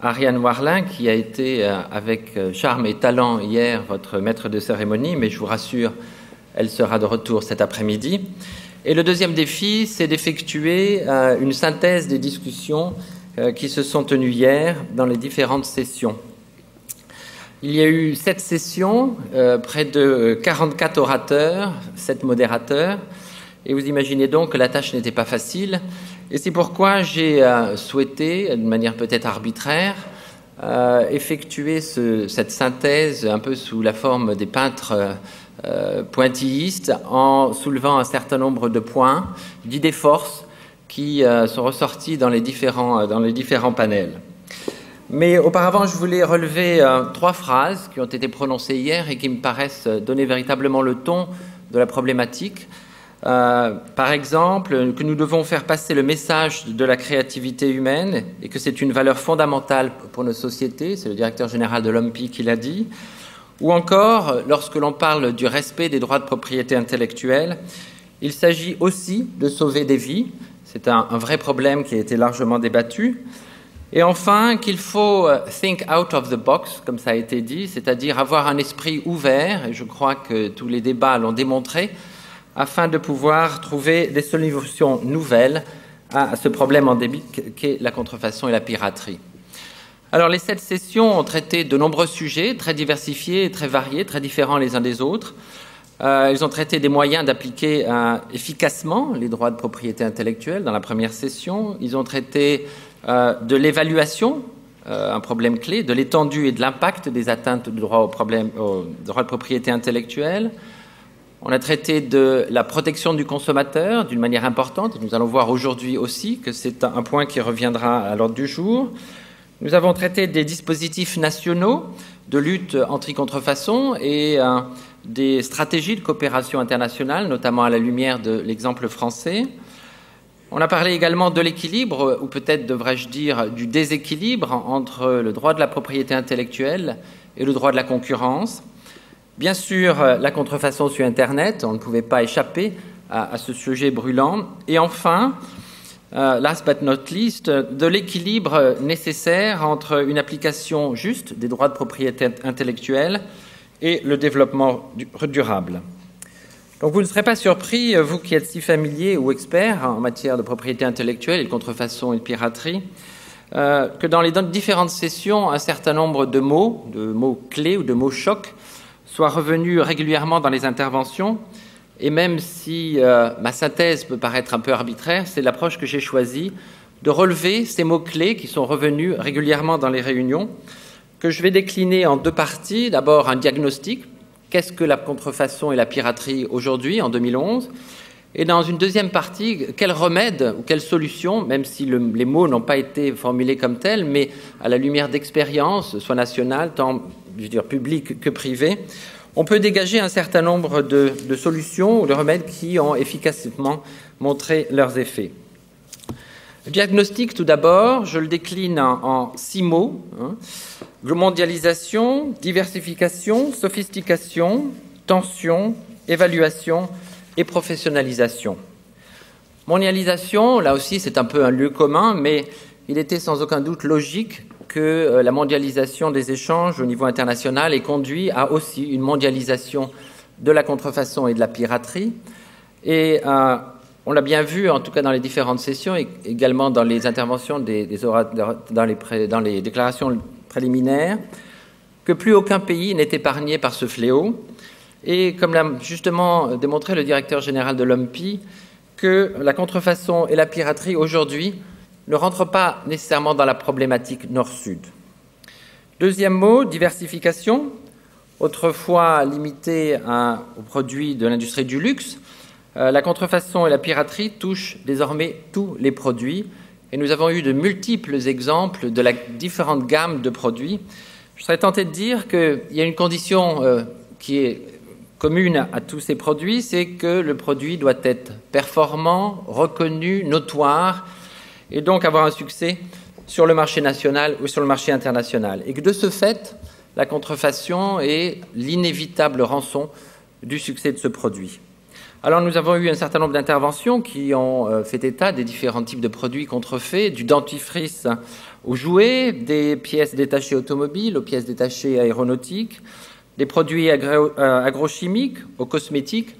Ariane Warlin, qui a été avec charme et talent hier votre maître de cérémonie, mais je vous rassure, elle sera de retour cet après-midi. Et le deuxième défi, c'est d'effectuer une synthèse des discussions qui se sont tenues hier dans les différentes sessions. Il y a eu 7 sessions, près de 44 orateurs, 7 modérateurs, et vous imaginez donc que la tâche n'était pas facile. Et c'est pourquoi j'ai souhaité, de manière peut-être arbitraire, effectuer cette synthèse un peu sous la forme des peintres pointillistes, en soulevant un certain nombre de points, d'idées forces qui sont ressorties dans les différents panels. Mais auparavant, je voulais relever 3 phrases qui ont été prononcées hier et qui me paraissent donner véritablement le ton de la problématique. Par exemple, que nous devons faire passer le message de la créativité humaine et que c'est une valeur fondamentale pour nos sociétés, c'est le directeur général de l'OMPI qui l'a dit, ou encore, lorsque l'on parle du respect des droits de propriété intellectuelle, il s'agit aussi de sauver des vies, c'est un vrai problème qui a été largement débattu, et enfin qu'il faut think out of the box, comme ça a été dit, c'est-à-dire avoir un esprit ouvert, et je crois que tous les débats l'ont démontré, afin de pouvoir trouver des solutions nouvelles à ce problème endémique qu'est la contrefaçon et la piraterie. Alors, les 7 sessions ont traité de nombreux sujets, très diversifiés, très variés, très différents les uns des autres. Ils ont traité des moyens d'appliquer efficacement les droits de propriété intellectuelle dans la première session. Ils ont traité de l'évaluation, un problème clé, de l'étendue et de l'impact des atteintes du droit aux droits de propriété intellectuelle. On a traité de la protection du consommateur d'une manière importante. Nous allons voir aujourd'hui aussi que c'est un point qui reviendra à l'ordre du jour. Nous avons traité des dispositifs nationaux de lutte anti-contrefaçon et des stratégies de coopération internationale, notamment à la lumière de l'exemple français. On a parlé également de l'équilibre, ou peut-être devrais-je dire du déséquilibre entre le droit de la propriété intellectuelle et le droit de la concurrence. Bien sûr, la contrefaçon sur Internet, on ne pouvait pas échapper à ce sujet brûlant. Et enfin, last but not least, de l'équilibre nécessaire entre une application juste des droits de propriété intellectuelle et le développement durable. Donc vous ne serez pas surpris, vous qui êtes si familiers ou experts en matière de propriété intellectuelle et de contrefaçon et de piraterie, que dans les différentes sessions, un certain nombre de mots clés ou de mots chocs soient revenus régulièrement dans les interventions. Et même si ma synthèse peut paraître un peu arbitraire, c'est l'approche que j'ai choisie de relever ces mots-clés qui sont revenus régulièrement dans les réunions, que je vais décliner en 2 parties. D'abord, un diagnostic. Qu'est-ce que la contrefaçon et la piraterie aujourd'hui, en 2011 ? Et dans une deuxième partie, quels remèdes ou quelles solutions, même si les mots n'ont pas été formulés comme tels, mais à la lumière d'expériences, soit nationales, tant publiques que privées, on peut dégager un certain nombre de solutions ou de remèdes qui ont efficacement montré leurs effets. Le diagnostic, tout d'abord, je le décline en 6 mots. Mondialisation, diversification, sophistication, tension, évaluation et professionnalisation. Mondialisation, là aussi, c'est un peu un lieu commun, mais il était sans aucun doute logique que la mondialisation des échanges au niveau international ait conduit à aussi une mondialisation de la contrefaçon et de la piraterie. Et on l'a bien vu, en tout cas dans les différentes sessions, et également dans les interventions dans les déclarations préliminaires, que plus aucun pays n'est épargné par ce fléau. Et comme l'a justement démontré le directeur général de l'OMPI, que la contrefaçon et la piraterie aujourd'hui ne rentrent pas nécessairement dans la problématique nord-sud. Deuxième mot, diversification. Autrefois limitée aux produits de l'industrie du luxe, la contrefaçon et la piraterie touchent désormais tous les produits. Et nous avons eu de multiples exemples de la différente gamme de produits. Je serais tenté de dire qu'il y a une condition qui est commune à tous ces produits, c'est que le produit doit être performant, reconnu, notoire, et donc avoir un succès sur le marché national ou sur le marché international. Et que de ce fait, la contrefaçon est l'inévitable rançon du succès de ce produit. Alors nous avons eu un certain nombre d'interventions qui ont fait état des différents types de produits contrefaits, du dentifrice aux jouets, des pièces détachées automobiles aux pièces détachées aéronautiques, des produits agrochimiques aux cosmétiques,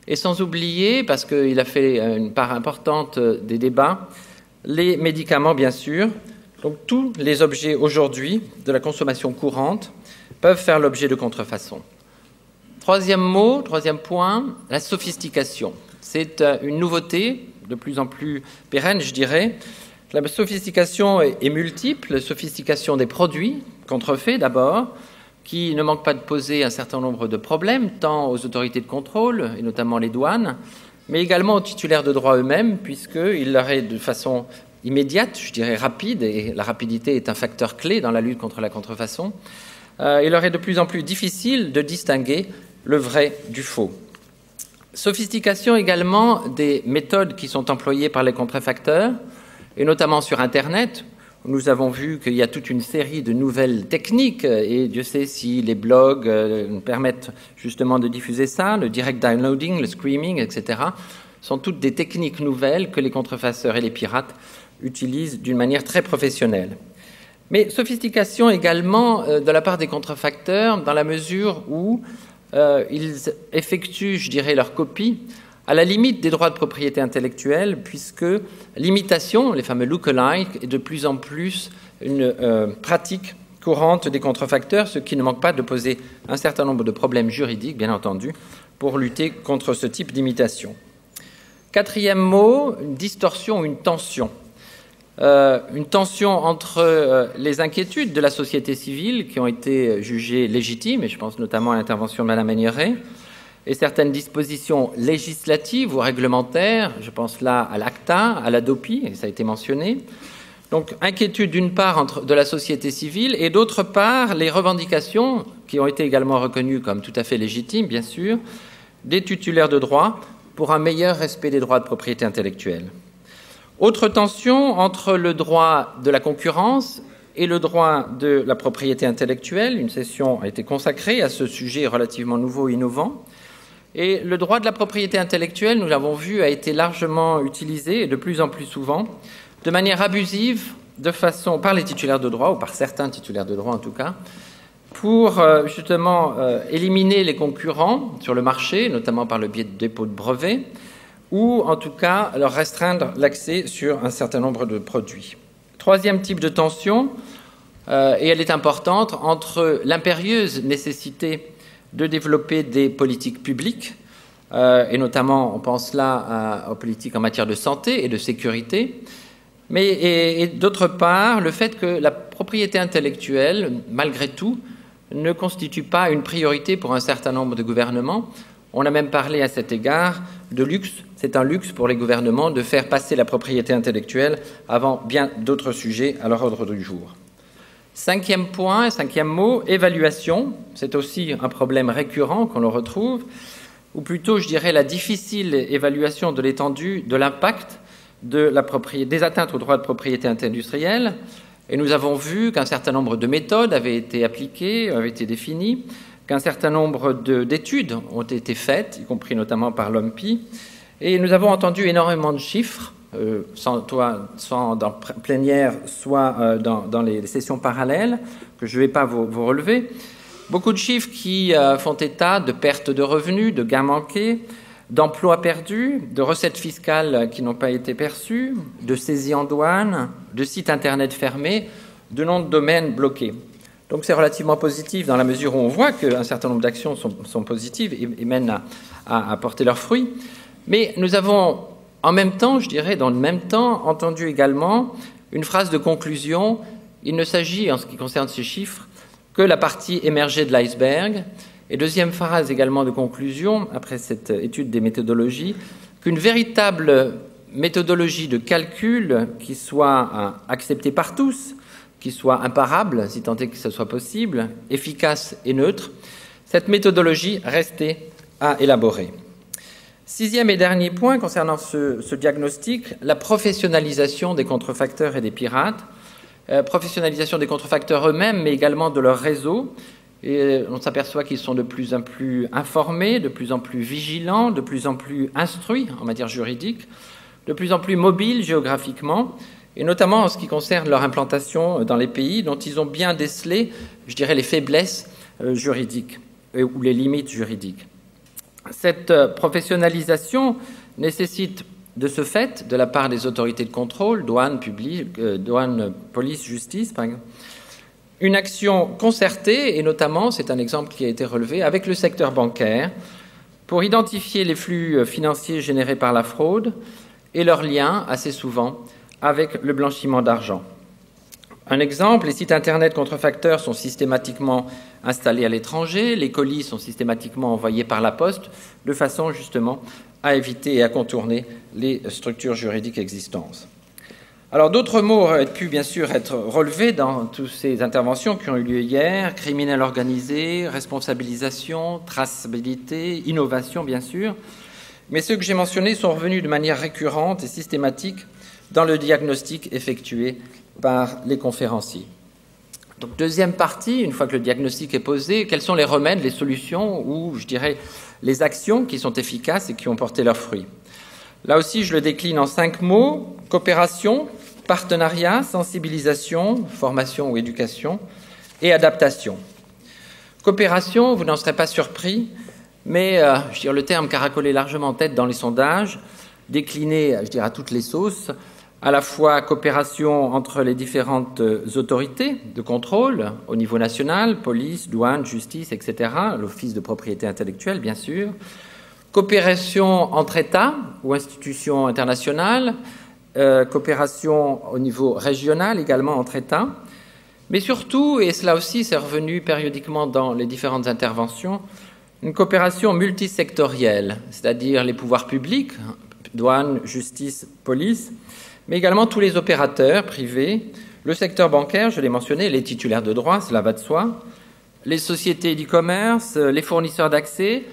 et sans oublier, parce qu'il a fait une part importante des débats, les médicaments bien sûr. Donc tous les objets aujourd'hui de la consommation courante peuvent faire l'objet de contrefaçons. Troisième point, la sophistication. C'est une nouveauté de plus en plus pérenne, je dirais. La sophistication est multiple, la sophistication des produits contrefaits d'abord, qui ne manquent pas de poser un certain nombre de problèmes, tant aux autorités de contrôle, et notamment les douanes, mais également aux titulaires de droit eux-mêmes, puisqu'il leur est de façon immédiate, je dirais rapide, et la rapidité est un facteur clé dans la lutte contre la contrefaçon, il leur est de plus en plus difficile de distinguer le vrai du faux. Sophistication également des méthodes qui sont employées par les contrefacteurs, et notamment sur Internet. Nous avons vu qu'il y a toute une série de nouvelles techniques, et Dieu sait si les blogs permettent justement de diffuser ça, le direct downloading, le streaming, etc., sont toutes des techniques nouvelles que les contrefacteurs et les pirates utilisent d'une manière très professionnelle. Mais sophistication également de la part des contrefacteurs, dans la mesure où ils effectuent, je dirais, leur copie à la limite des droits de propriété intellectuelle, puisque l'imitation, les fameux look-alike, est de plus en plus une pratique courante des contrefacteurs, ce qui ne manque pas de poser un certain nombre de problèmes juridiques, bien entendu, pour lutter contre ce type d'imitation. Quatrième mot, une distorsion ou une tension. Une tension entre les inquiétudes de la société civile, qui ont été jugées légitimes, et je pense notamment à l'intervention de Mme Meinieret, et certaines dispositions législatives ou réglementaires, je pense là à l'ACTA, à l'ADOPI, et ça a été mentionné. Donc, inquiétude d'une part de la société civile, et d'autre part, les revendications, qui ont été également reconnues comme tout à fait légitimes, bien sûr, des titulaires de droit pour un meilleur respect des droits de propriété intellectuelle. Autre tension entre le droit de la concurrence et le droit de la propriété intellectuelle. Une session a été consacrée à ce sujet relativement nouveau et innovant. Et le droit de la propriété intellectuelle, nous l'avons vu, a été largement utilisé, et de plus en plus souvent, de manière abusive, par les titulaires de droit, ou par certains titulaires de droit en tout cas, pour justement éliminer les concurrents sur le marché, notamment par le biais de dépôt de brevets, ou en tout cas leur restreindre l'accès sur un certain nombre de produits. Troisième type de tension, et elle est importante, entre l'impérieuse nécessité de développer des politiques publiques, et notamment on pense là aux politiques en matière de santé et de sécurité, mais d'autre part le fait que la propriété intellectuelle, malgré tout, ne constitue pas une priorité pour un certain nombre de gouvernements. On a même parlé à cet égard de luxe. C'est un luxe pour les gouvernements de faire passer la propriété intellectuelle avant bien d'autres sujets à leur ordre du jour. Cinquième point, cinquième mot, évaluation. C'est aussi un problème récurrent qu'on le retrouve, ou plutôt, je dirais, la difficile évaluation de l'étendue de l'impact des atteintes aux droits de propriété industrielle. Et nous avons vu qu'un certain nombre de méthodes avaient été appliquées, avaient été définies, qu'un certain nombre d'études ont été faites, y compris notamment par l'OMPI, et nous avons entendu énormément de chiffres, soit dans plénière, soit dans les sessions parallèles, que je ne vais pas vous relever. Beaucoup de chiffres qui font état de pertes de revenus, de gains manqués, d'emplois perdus, de recettes fiscales qui n'ont pas été perçues, de saisies en douane, de sites Internet fermés, de noms de domaines bloqués. Donc c'est relativement positif dans la mesure où on voit qu'un certain nombre d'actions sont positives et mènent à porter leurs fruits. Mais nous avons en même temps, je dirais dans le même temps, entendu également une phrase de conclusion. Il ne s'agit, en ce qui concerne ces chiffres, que la partie émergée de l'iceberg. Et deuxième phrase également de conclusion, après cette étude des méthodologies, qu'une véritable méthodologie de calcul qui soit acceptée par tous, qui soit imparable, si tant est que ce soit possible, efficace et neutre, cette méthodologie restait à élaborer. Sixième et dernier point concernant ce diagnostic, la professionnalisation des contrefacteurs et des pirates, professionnalisation des contrefacteurs eux-mêmes, mais également de leur réseau, Et on s'aperçoit qu'ils sont de plus en plus informés, de plus en plus vigilants, de plus en plus instruits en matière juridique, de plus en plus mobiles géographiquement, et notamment en ce qui concerne leur implantation dans les pays dont ils ont bien décelé, je dirais, les faiblesses juridiques ou les limites juridiques. Cette professionnalisation nécessite de ce fait, de la part des autorités de contrôle, douane, police, justice, par exemple, une action concertée, et notamment, c'est un exemple qui a été relevé, avec le secteur bancaire, pour identifier les flux financiers générés par la fraude et leurs liens, assez souvent, avec le blanchiment d'argent. Un exemple, les sites Internet contrefacteurs sont systématiquement installés à l'étranger, les colis sont systématiquement envoyés par la poste, de façon justement à éviter et à contourner les structures juridiques existantes. Alors d'autres mots auraient pu bien sûr être relevés dans toutes ces interventions qui ont eu lieu hier: criminel organisé, responsabilisation, traçabilité, innovation bien sûr, mais ceux que j'ai mentionnés sont revenus de manière récurrente et systématique dans le diagnostic effectué par les conférenciers. Donc deuxième partie, une fois que le diagnostic est posé, quels sont les remèdes, les solutions ou, je dirais, les actions qui sont efficaces et qui ont porté leurs fruits. Là aussi, je le décline en 5 mots: coopération, partenariat, sensibilisation, formation ou éducation, et adaptation. Coopération, vous n'en serez pas surpris, mais je dirais, le terme caracolait largement en tête dans les sondages, décliné, je dirais, à toutes les sauces, à la fois coopération entre les différentes autorités de contrôle au niveau national, police, douane, justice, etc., l'office de propriété intellectuelle, bien sûr, coopération entre États ou institutions internationales, coopération au niveau régional également entre États, mais surtout, et cela aussi c'est revenu périodiquement dans les différentes interventions, une coopération multisectorielle, c'est-à-dire les pouvoirs publics, douane, justice, police, mais également tous les opérateurs privés, le secteur bancaire, je l'ai mentionné, les titulaires de droits, cela va de soi, les sociétés d'e-commerce, les fournisseurs d'accès,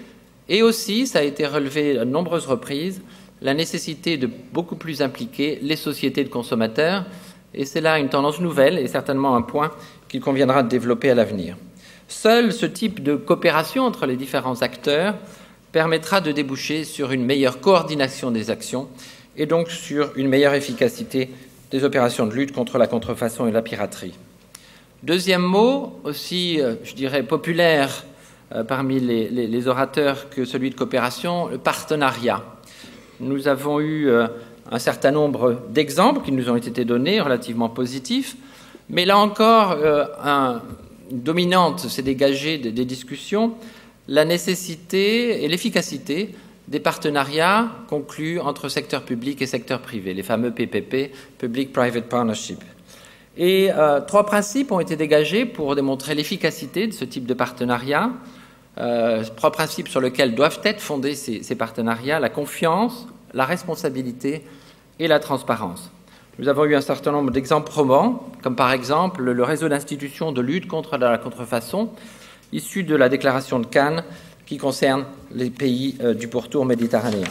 et aussi, ça a été relevé à de nombreuses reprises, la nécessité de beaucoup plus impliquer les sociétés de consommateurs, et c'est là une tendance nouvelle et certainement un point qu'il conviendra de développer à l'avenir. Seul ce type de coopération entre les différents acteurs permettra de déboucher sur une meilleure coordination des actions et donc sur une meilleure efficacité des opérations de lutte contre la contrefaçon et la piraterie. Deuxième mot, aussi, je dirais, populaire parmi les orateurs que celui de coopération, le partenariat. Nous avons eu un certain nombre d'exemples qui nous ont été donnés, relativement positifs, mais là encore, une dominante s'est dégagée des discussions, la nécessité et l'efficacité des partenariats conclus entre secteur public et secteur privé, les fameux PPP, Public-Private Partnership. Et 3 principes ont été dégagés pour démontrer l'efficacité de ce type de partenariat. 3 principes sur lesquels doivent être fondés ces partenariats: la confiance, la responsabilité et la transparence. Nous avons eu un certain nombre d'exemples probants, comme par exemple le réseau d'institutions de lutte contre la contrefaçon, issu de la déclaration de Cannes, qui concerne les pays du pourtour méditerranéen.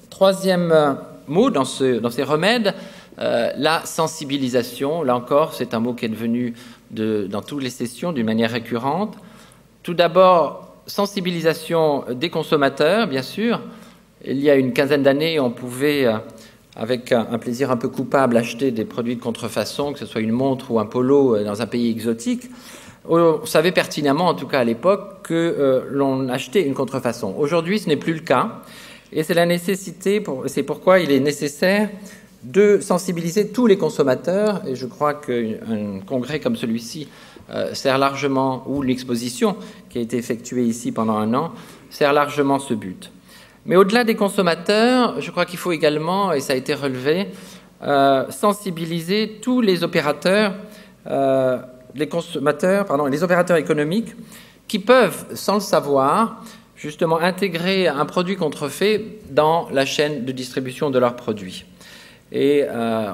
Troisième mot dans ces remèdes, la sensibilisation. Là encore, c'est un mot qui est devenu dans toutes les sessions d'une manière récurrente. Tout d'abord, sensibilisation des consommateurs, bien sûr. Il y a une quinzaine d'années, on pouvait, avec un plaisir un peu coupable, acheter des produits de contrefaçon, que ce soit une montre ou un polo dans un pays exotique. On savait pertinemment, en tout cas à l'époque, que l'on achetait une contrefaçon. Aujourd'hui, ce n'est plus le cas. Et c'est la nécessité, c'est pourquoi il est nécessaire de sensibiliser tous les consommateurs. Et je crois qu'un congrès comme celui-ci sert largement, ou l'exposition qui a été effectuée ici pendant 1 an, sert largement ce but. Mais au-delà des consommateurs, je crois qu'il faut également, et ça a été relevé, sensibiliser tous les opérateurs, les opérateurs économiques qui peuvent, sans le savoir, justement intégrer un produit contrefait dans la chaîne de distribution de leurs produits. Et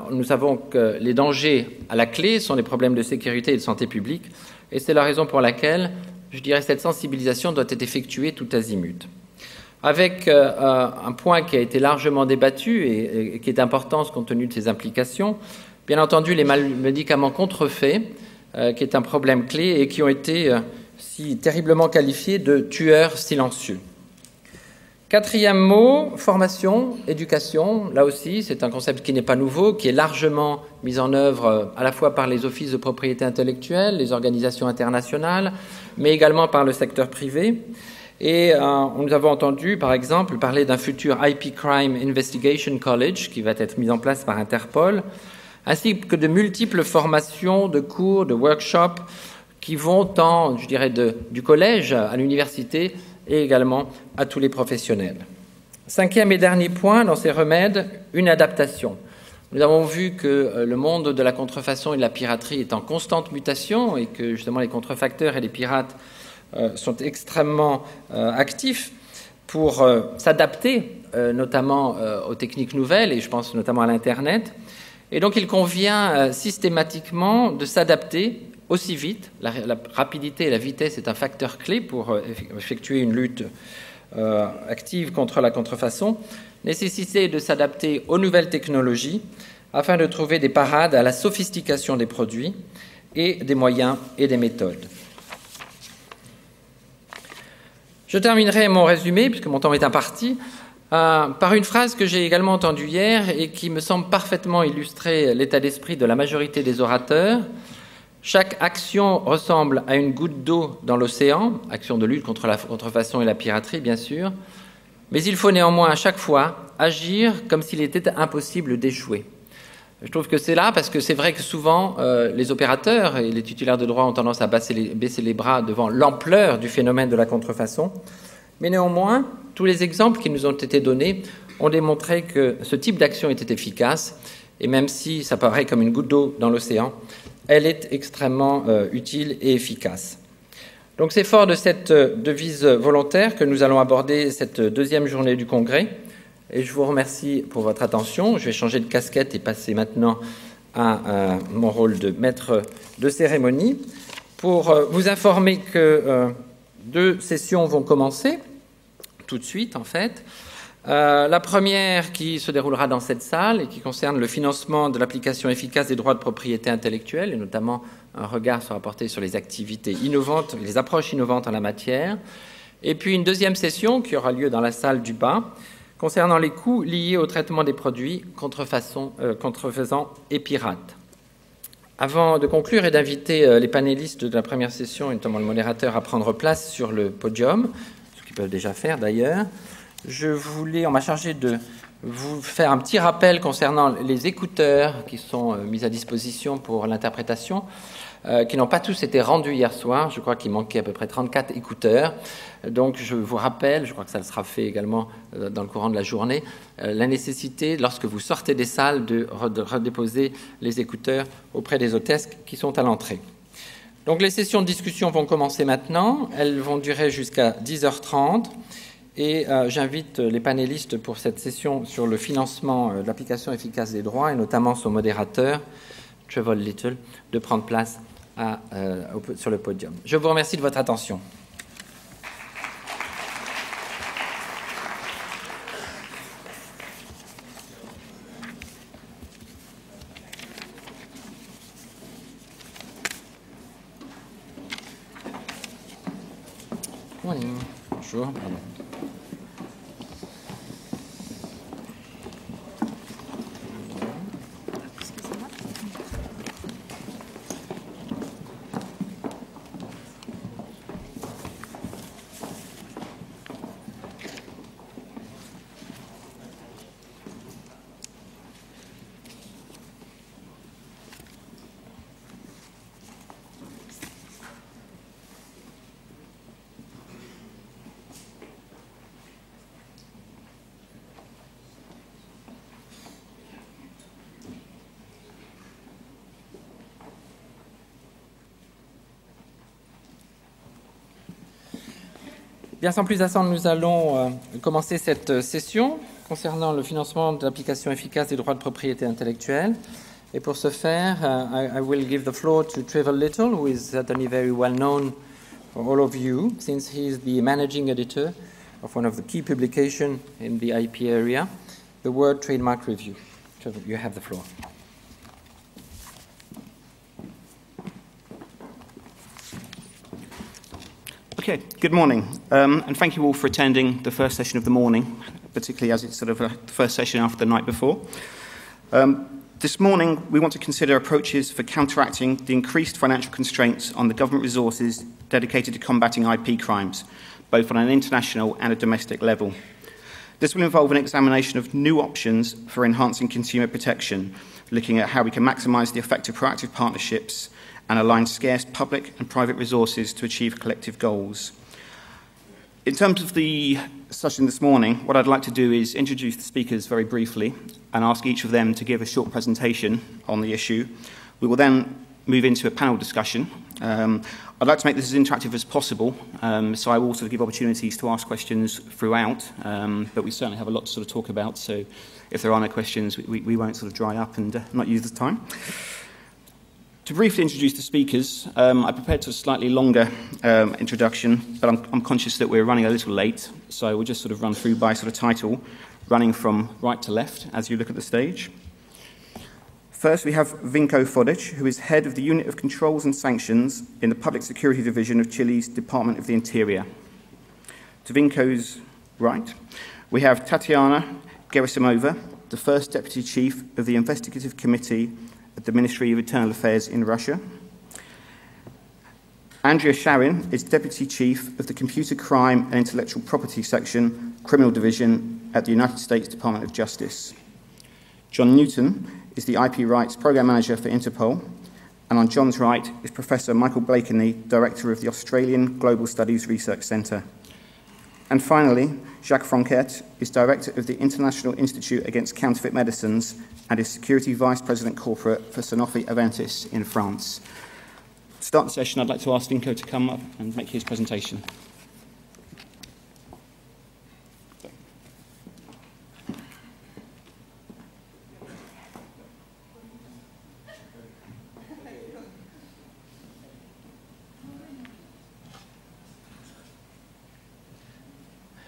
nous savons que les dangers à la clé sont les problèmes de sécurité et de santé publique, et c'est la raison pour laquelle, je dirais, cette sensibilisation doit être effectuée tout azimut. Avec un point qui a été largement débattu et qui est important compte tenu de ses implications, bien entendu les médicaments contrefaits, qui est un problème clé et qui ont été si terriblement qualifiés de tueurs silencieux. Quatrième mot, formation, éducation. Là aussi, c'est un concept qui n'est pas nouveau, qui est largement mis en œuvre à la fois par les offices de propriété intellectuelle, les organisations internationales, mais également par le secteur privé. Et nous avons entendu, par exemple, parler d'un futur IP Crime Investigation College qui va être mis en place par Interpol, ainsi que de multiples formations, de cours, de workshops qui vont tant, je dirais, du collège à l'université et également à tous les professionnels. Cinquième et dernier point dans ces remèdes, une adaptation. Nous avons vu que le monde de la contrefaçon et de la piraterie est en constante mutation et que justement les contrefacteurs et les pirates sont extrêmement actifs pour s'adapter notamment aux techniques nouvelles, et je pense notamment à l'Internet. Et donc il convient systématiquement de s'adapter aussi vite. La rapidité et la vitesse est un facteur clé pour effectuer une lutte active contre la contrefaçon. Nécessité de s'adapter aux nouvelles technologies afin de trouver des parades à la sophistication des produits et des moyens et des méthodes. Je terminerai mon résumé, puisque mon temps est imparti, par une phrase que j'ai également entendue hier et qui me semble parfaitement illustrer l'état d'esprit de la majorité des orateurs. Chaque action ressemble à une goutte d'eau dans l'océan, action de lutte contre la contrefaçon et la piraterie, bien sûr, mais il faut néanmoins à chaque fois agir comme s'il était impossible d'échouer. Je trouve que c'est là parce que c'est vrai que souvent les opérateurs et les titulaires de droit ont tendance à baisser les bras devant l'ampleur du phénomène de la contrefaçon, mais néanmoins, tous les exemples qui nous ont été donnés ont démontré que ce type d'action était efficace, et même si ça paraît comme une goutte d'eau dans l'océan, elle est extrêmement utile et efficace. Donc c'est fort de cette devise volontaire que nous allons aborder cette deuxième journée du Congrès. Et je vous remercie pour votre attention. Je vais changer de casquette et passer maintenant à mon rôle de maître de cérémonie pour vous informer que 2 sessions vont commencer tout de suite en fait. La première qui se déroulera dans cette salle et qui concerne le financement de l'application efficace des droits de propriété intellectuelle et notamment un regard sera porté sur les activités innovantes, les approches innovantes en la matière. Et puis une deuxième session qui aura lieu dans la salle du bas concernant les coûts liés au traitement des produits contrefaisants et pirates. Avant de conclure et d'inviter les panélistes de la première session, et notamment le modérateur, à prendre place sur le podium, ce qu'ils peuvent déjà faire d'ailleurs, on m'a chargé de vous faire un petit rappel concernant les écouteurs qui sont mis à disposition pour l'interprétation, qui n'ont pas tous été rendus hier soir. Je crois qu'il manquait à peu près 34 écouteurs. Donc je vous rappelle, je crois que ça sera fait également dans le courant de la journée, la nécessité, lorsque vous sortez des salles, de redéposer les écouteurs auprès des hôtesses qui sont à l'entrée. Donc les sessions de discussion vont commencer maintenant. Elles vont durer jusqu'à 10h30. Et j'invite les panélistes pour cette session sur le financement de l'application efficace des droits, et notamment son modérateur, Trevor Little, de prendre place sur le podium. Je vous remercie de votre attention. Bonjour, pardon. Bien, sans plus attendre, nous allons commencer cette session concernant le financement de l'application efficace des droits de propriété intellectuelle. Et pour ce faire, I will give the floor to Trevor Little, who is certainly very well known for all of you, since he is the managing editor of one of the key publications in the IP area, the World Trademark Review. Trevor, you have the floor. Okay, good morning, and thank you all for attending the first session of the morning, particularly as it's sort of the first session after the night before. This morning, we want to consider approaches for counteracting the increased financial constraints on the government resources dedicated to combating IP crimes, both on an international and a domestic level. This will involve an examination of new options for enhancing consumer protection, looking at how we can maximise the effect of proactive partnerships and align scarce public and private resources to achieve collective goals. In terms of the session this morning, what I'd like to do is introduce the speakers very briefly and ask each of them to give a short presentation on the issue. We will then move into a panel discussion. I'd like to make this as interactive as possible, so I will also give opportunities to ask questions throughout, but we certainly have a lot to sort of talk about, so if there are no questions, we won't sort of dry up and not use the time. To briefly introduce the speakers, I prepared a slightly longer introduction, but I'm conscious that we're running a little late, so I will just sort of run through by sort of title, running from right to left as you look at the stage. First, we have Vinko Fodic, who is head of the Unit of Controls and Sanctions in the Public Security Division of Chile's Department of the Interior. To Vinko's right, we have Tatiana Gerasimova, the first Deputy Chief of the Investigative Committee at the Ministry of Internal Affairs in Russia. Andrea Sharin is Deputy Chief of the Computer Crime and Intellectual Property Section, Criminal Division at the United States Department of Justice. John Newton is the IP Rights Programme Manager for Interpol, and on John's right is Professor Michael Blakeney, Director of the Australian Global Studies Research Centre. And finally, Jacques Franquet is Director of the International Institute Against Counterfeit Medicines and is Security Vice President Corporate for Sanofi Aventis in France. To start the session, I'd like to ask Vinko to come up and make his presentation.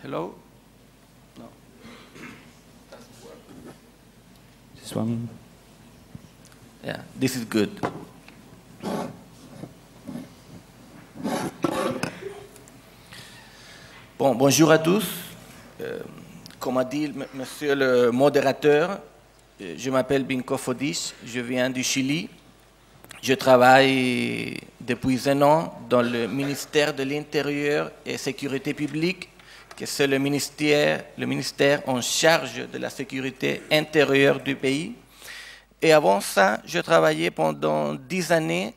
Hello? No. Doesn't work. This one? Yeah, this is good. Bon, bonjour à tous. Comme a dit monsieur le modérateur, je m'appelle Vinko Fodic, je viens du Chili. Je travaille depuis 1 an dans le ministère de l'Intérieur et Sécurité publique, que c'est le ministère en charge de la sécurité intérieure du pays. Et avant ça, je travaillais pendant 10 années,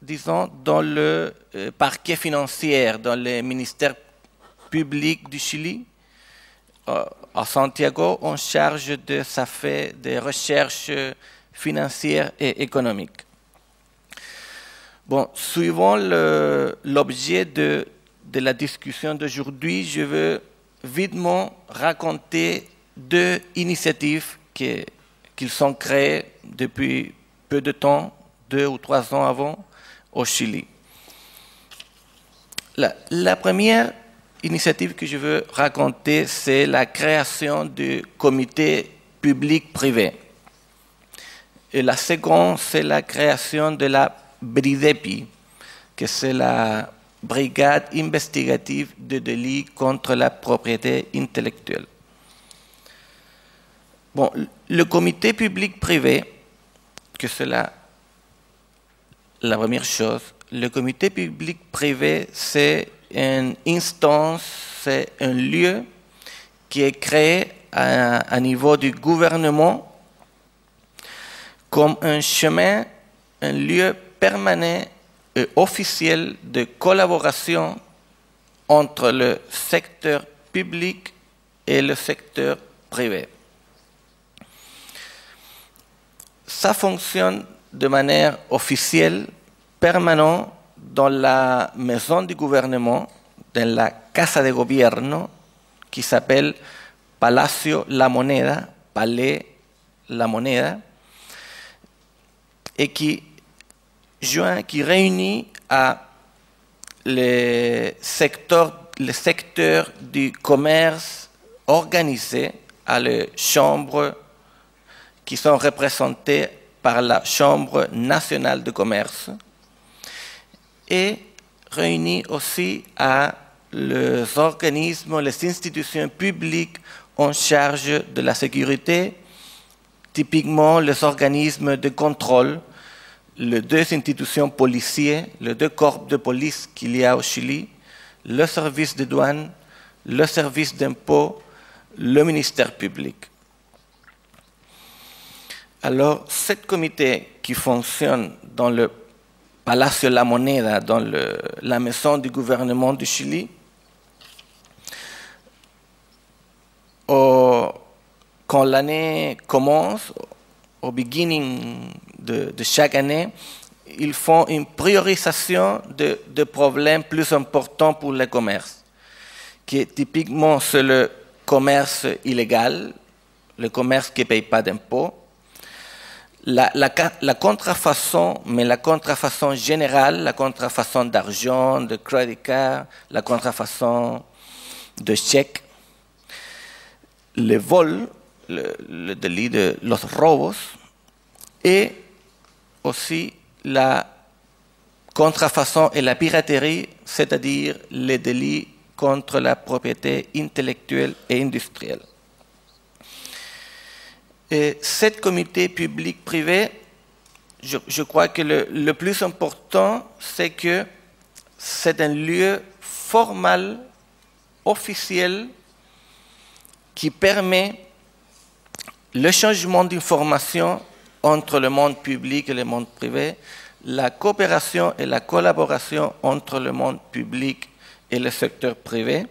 disons, dans le parquet financier, dans le ministère public du Chili, à Santiago, en charge de sa fait de recherche financière et économique. Bon, suivant l'objet de la discussion d'aujourd'hui, je veux vitement raconter 2 initiatives qui sont créées depuis peu de temps, 2 ou 3 ans avant, au Chili. La première initiative que je veux raconter, c'est la création du comité public-privé. Et la seconde, c'est la création de la BRIDEPI, que c'est la Brigade investigative de délits contre la propriété intellectuelle. Bon, le comité public-privé, que c'est la première chose, le comité public-privé, c'est une instance, c'est un lieu qui est créé à niveau du gouvernement comme un chemin, un lieu permanent et officiel de collaboration entre le secteur public et le secteur privé. Ça fonctionne de manière officielle, permanente, dans la maison du gouvernement, dans la Casa de Gobierno, qui s'appelle Palacio La Moneda, Palais La Moneda, et qui réunit à les secteurs du commerce organisé, à les chambres qui sont représentées par la Chambre nationale de commerce, et réunit aussi à les organismes, les institutions publiques en charge de la sécurité, typiquement les organismes de contrôle, les deux institutions policières, les deux corps de police qu'il y a au Chili, le service de douane, le service d'impôts, le ministère public. Alors, ce comité qui fonctionne dans le Palacio La Moneda, dans la maison du gouvernement du Chili, quand l'année commence, au beginning de chaque année, ils font une priorisation de problèmes plus importants pour le commerce, qui est typiquement c'est le commerce illégal, le commerce qui ne paye pas d'impôts, la contrefaçon, mais la contrefaçon générale, la contrefaçon d'argent, de credit card, la contrefaçon de chèques, le vol, le délit de los robos, et aussi la contrefaçon et la piraterie, c'est-à-dire les délits contre la propriété intellectuelle et industrielle. Et ce comité public-privé, je crois que le plus important, c'est que c'est un lieu formel, officiel, qui permet le changement d'informations entre le monde public et le monde privé, la coopération et la collaboration entre le monde public et le secteur privé.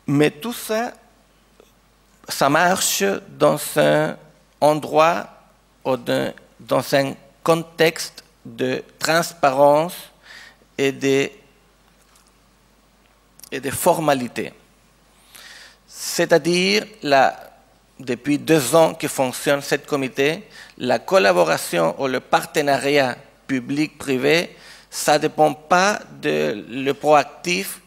Mais tout ça, ça marche dans un endroit ou dans un contexte de transparence et de formalité. C'est-à-dire, depuis 2 ans que fonctionne ce comité, la collaboration ou le partenariat public-privé, ça ne dépend pas de le proactif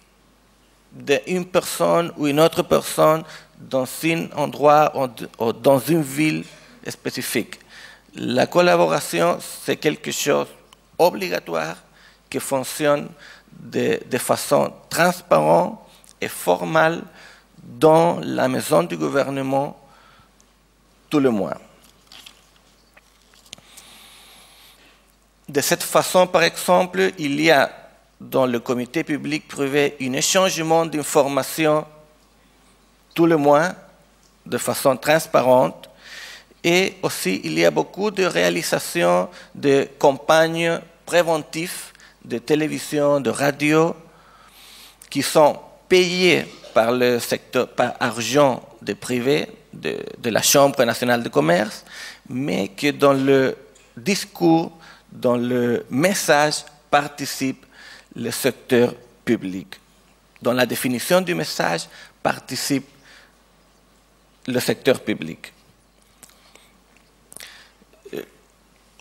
d'une personne ou une autre personne dans un endroit ou dans une ville spécifique. La collaboration, c'est quelque chose d'obligatoire qui fonctionne de façon transparente et formelle dans la maison du gouvernement tout le mois. De cette façon, par exemple, il y a dans le comité public-privé un échangement d'informations tout le mois de façon transparente et aussi il y a beaucoup de réalisations de campagnes préventives de télévision, de radio qui sont payées par le secteur, par argent de privé, de la Chambre nationale de commerce, mais que dans le discours, dans le message, participe le secteur public. Dans la définition du message, participe le secteur public.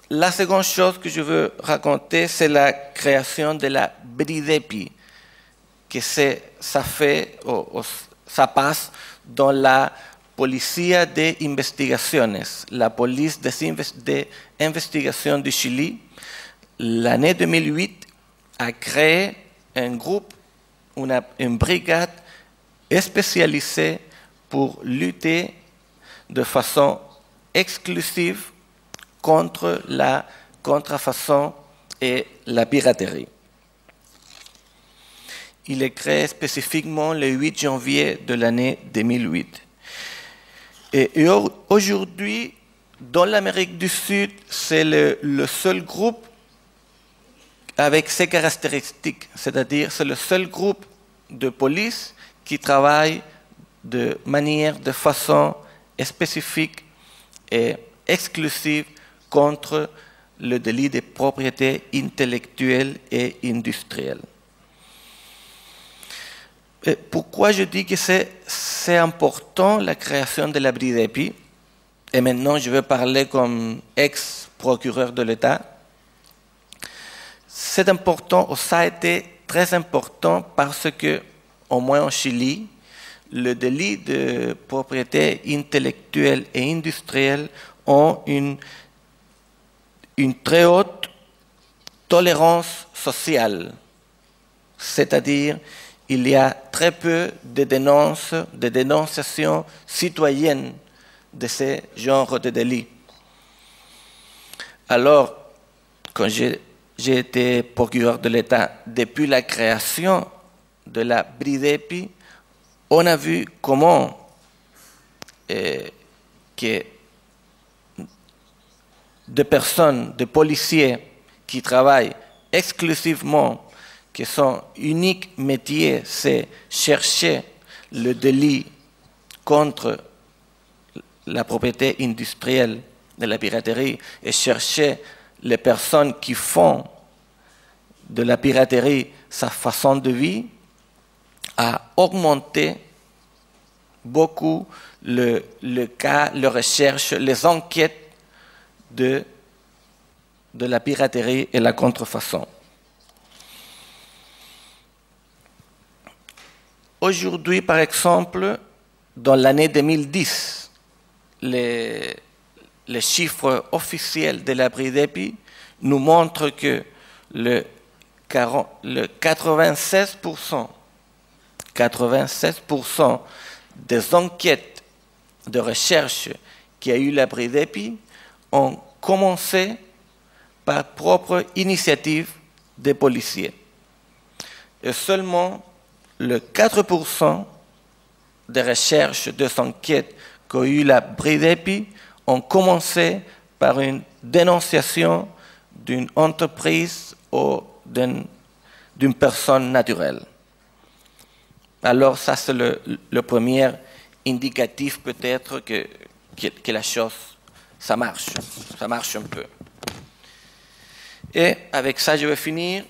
La seconde chose que je veux raconter, c'est la création de la BRIDEPI, que ça passe dans la Policía de Investigaciones, la police d'investigation du Chili. L'année 2008 a créé un groupe, une brigade spécialisée pour lutter de façon exclusive contre la contrefaçon et la piraterie. Il est créé spécifiquement le 8 janvier de l'année 2008. Et aujourd'hui, dans l'Amérique du Sud, c'est le seul groupe avec ces caractéristiques, c'est-à-dire c'est le seul groupe de police qui travaille de façon spécifique et exclusive contre le délit de propriété intellectuelle et industrielle. Et pourquoi je dis que c'est important la création de la BRIDEPI, et maintenant je vais parler comme ex-procureur de l'État. C'est important, ou ça a été très important parce que, au moins en Chili, le délit de propriété intellectuelle et industrielle ont une très haute tolérance sociale, c'est-à-dire il y a très peu de dénonciations citoyennes de ce genre de délits. Alors, quand j'ai été procureur de l'État, depuis la création de la BRIDEPI, on a vu comment que des personnes, des policiers qui travaillent exclusivement, que son unique métier, c'est chercher le délit contre la propriété industrielle de la piraterie et chercher les personnes qui font de la piraterie sa façon de vie, a augmenté beaucoup le cas, les recherches, les enquêtes de la piraterie et la contrefaçon. Aujourd'hui, par exemple, dans l'année 2010, les chiffres officiels de la BRIDEPI nous montrent que le 96% des enquêtes de recherche qui a eu la BRIDEPI ont commencé par propre initiative des policiers. Et seulement le 4% des recherches, des enquêtes qu'a eu la BRIDEPI ont commencé par une dénonciation d'une entreprise ou d'une personne naturelle. Alors ça, c'est le premier indicatif peut-être que la chose, ça marche un peu. Et avec ça, je vais finir.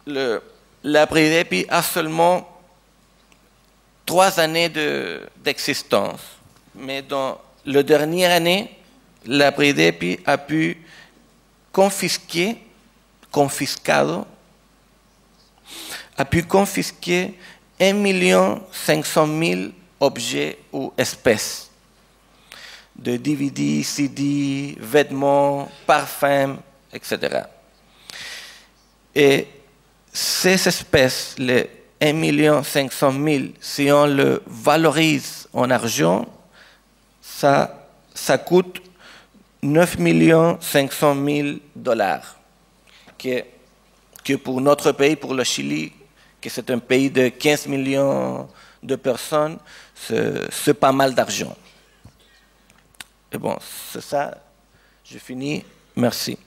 La BRIDEPI a seulement 3 années d'existence, mais dans la dernière année, la BRIDEPI a pu confisquer 1 500 000 objets ou espèces de DVD, CD, vêtements, parfums, etc. Et ces espèces, les 1 500 000, si on le valorise en argent, ça coûte 9 500 000 $, que pour notre pays, pour le Chili, que c'est un pays de 15 millions de personnes, c'est pas mal d'argent. Et bon, c'est ça, je finis. Merci.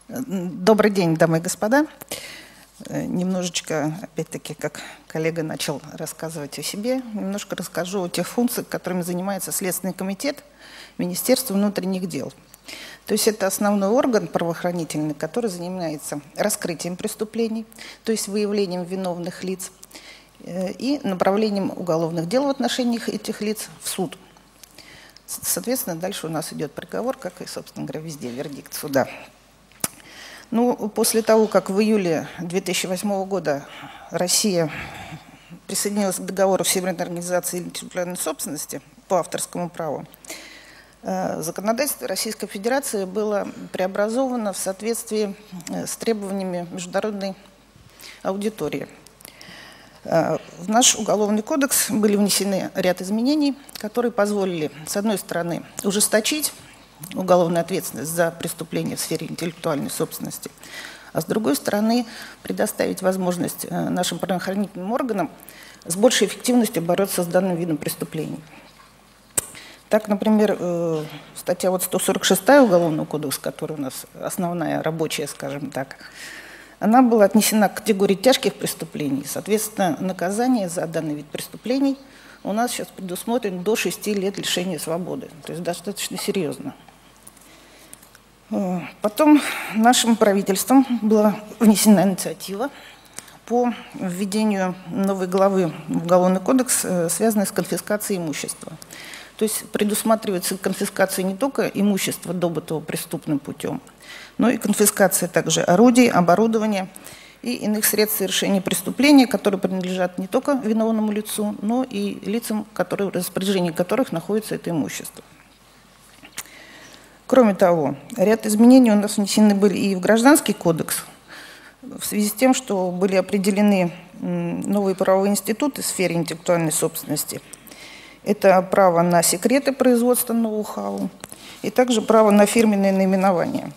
Добрый день, дамы и господа. Немножечко, опять-таки, как коллега начал рассказывать о себе, немножко расскажу о тех функциях, которыми занимается Следственный комитет Министерства внутренних дел. То есть это основной орган правоохранительный, который занимается раскрытием преступлений, то есть выявлением виновных лиц и направлением уголовных дел в отношении этих лиц в суд. Соответственно, дальше у нас идет приговор, как и, собственно говоря, везде вердикт суда. Ну, после того, как в июле 2008 года Россия присоединилась к договору Всемирной организации интеллектуальной собственности по авторскому праву, законодательство Российской Федерации было преобразовано в соответствии с требованиями международной аудитории. В наш Уголовный кодекс были внесены ряд изменений, которые позволили, с одной стороны, ужесточить уголовную ответственность за преступления в сфере интеллектуальной собственности, а с другой стороны, предоставить возможность нашим правоохранительным органам с большей эффективностью бороться с данным видом преступлений. Так, например, статья 146 Уголовного кодекса, которая у нас основная, рабочая, скажем так, она была отнесена к категории тяжких преступлений. Соответственно, наказание за данный вид преступлений у нас сейчас предусмотрено до 6 лет лишения свободы. То есть достаточно серьезно. Потом нашим правительством была внесена инициатива по введению новой главы в Уголовный кодекс, связанной с конфискацией имущества. То есть предусматривается конфискация не только имущества, добытого преступным путем, но и конфискация также орудий, оборудования и иных средств совершения преступления, которые принадлежат не только виновному лицу, но и лицам, в распоряжении которых находится это имущество. Кроме того, ряд изменений у нас внесены были и в Гражданский кодекс, в связи с тем, что были определены новые правовые институты в сфере интеллектуальной собственности. Это право на секреты производства ноу-хау и также право на фирменное наименование.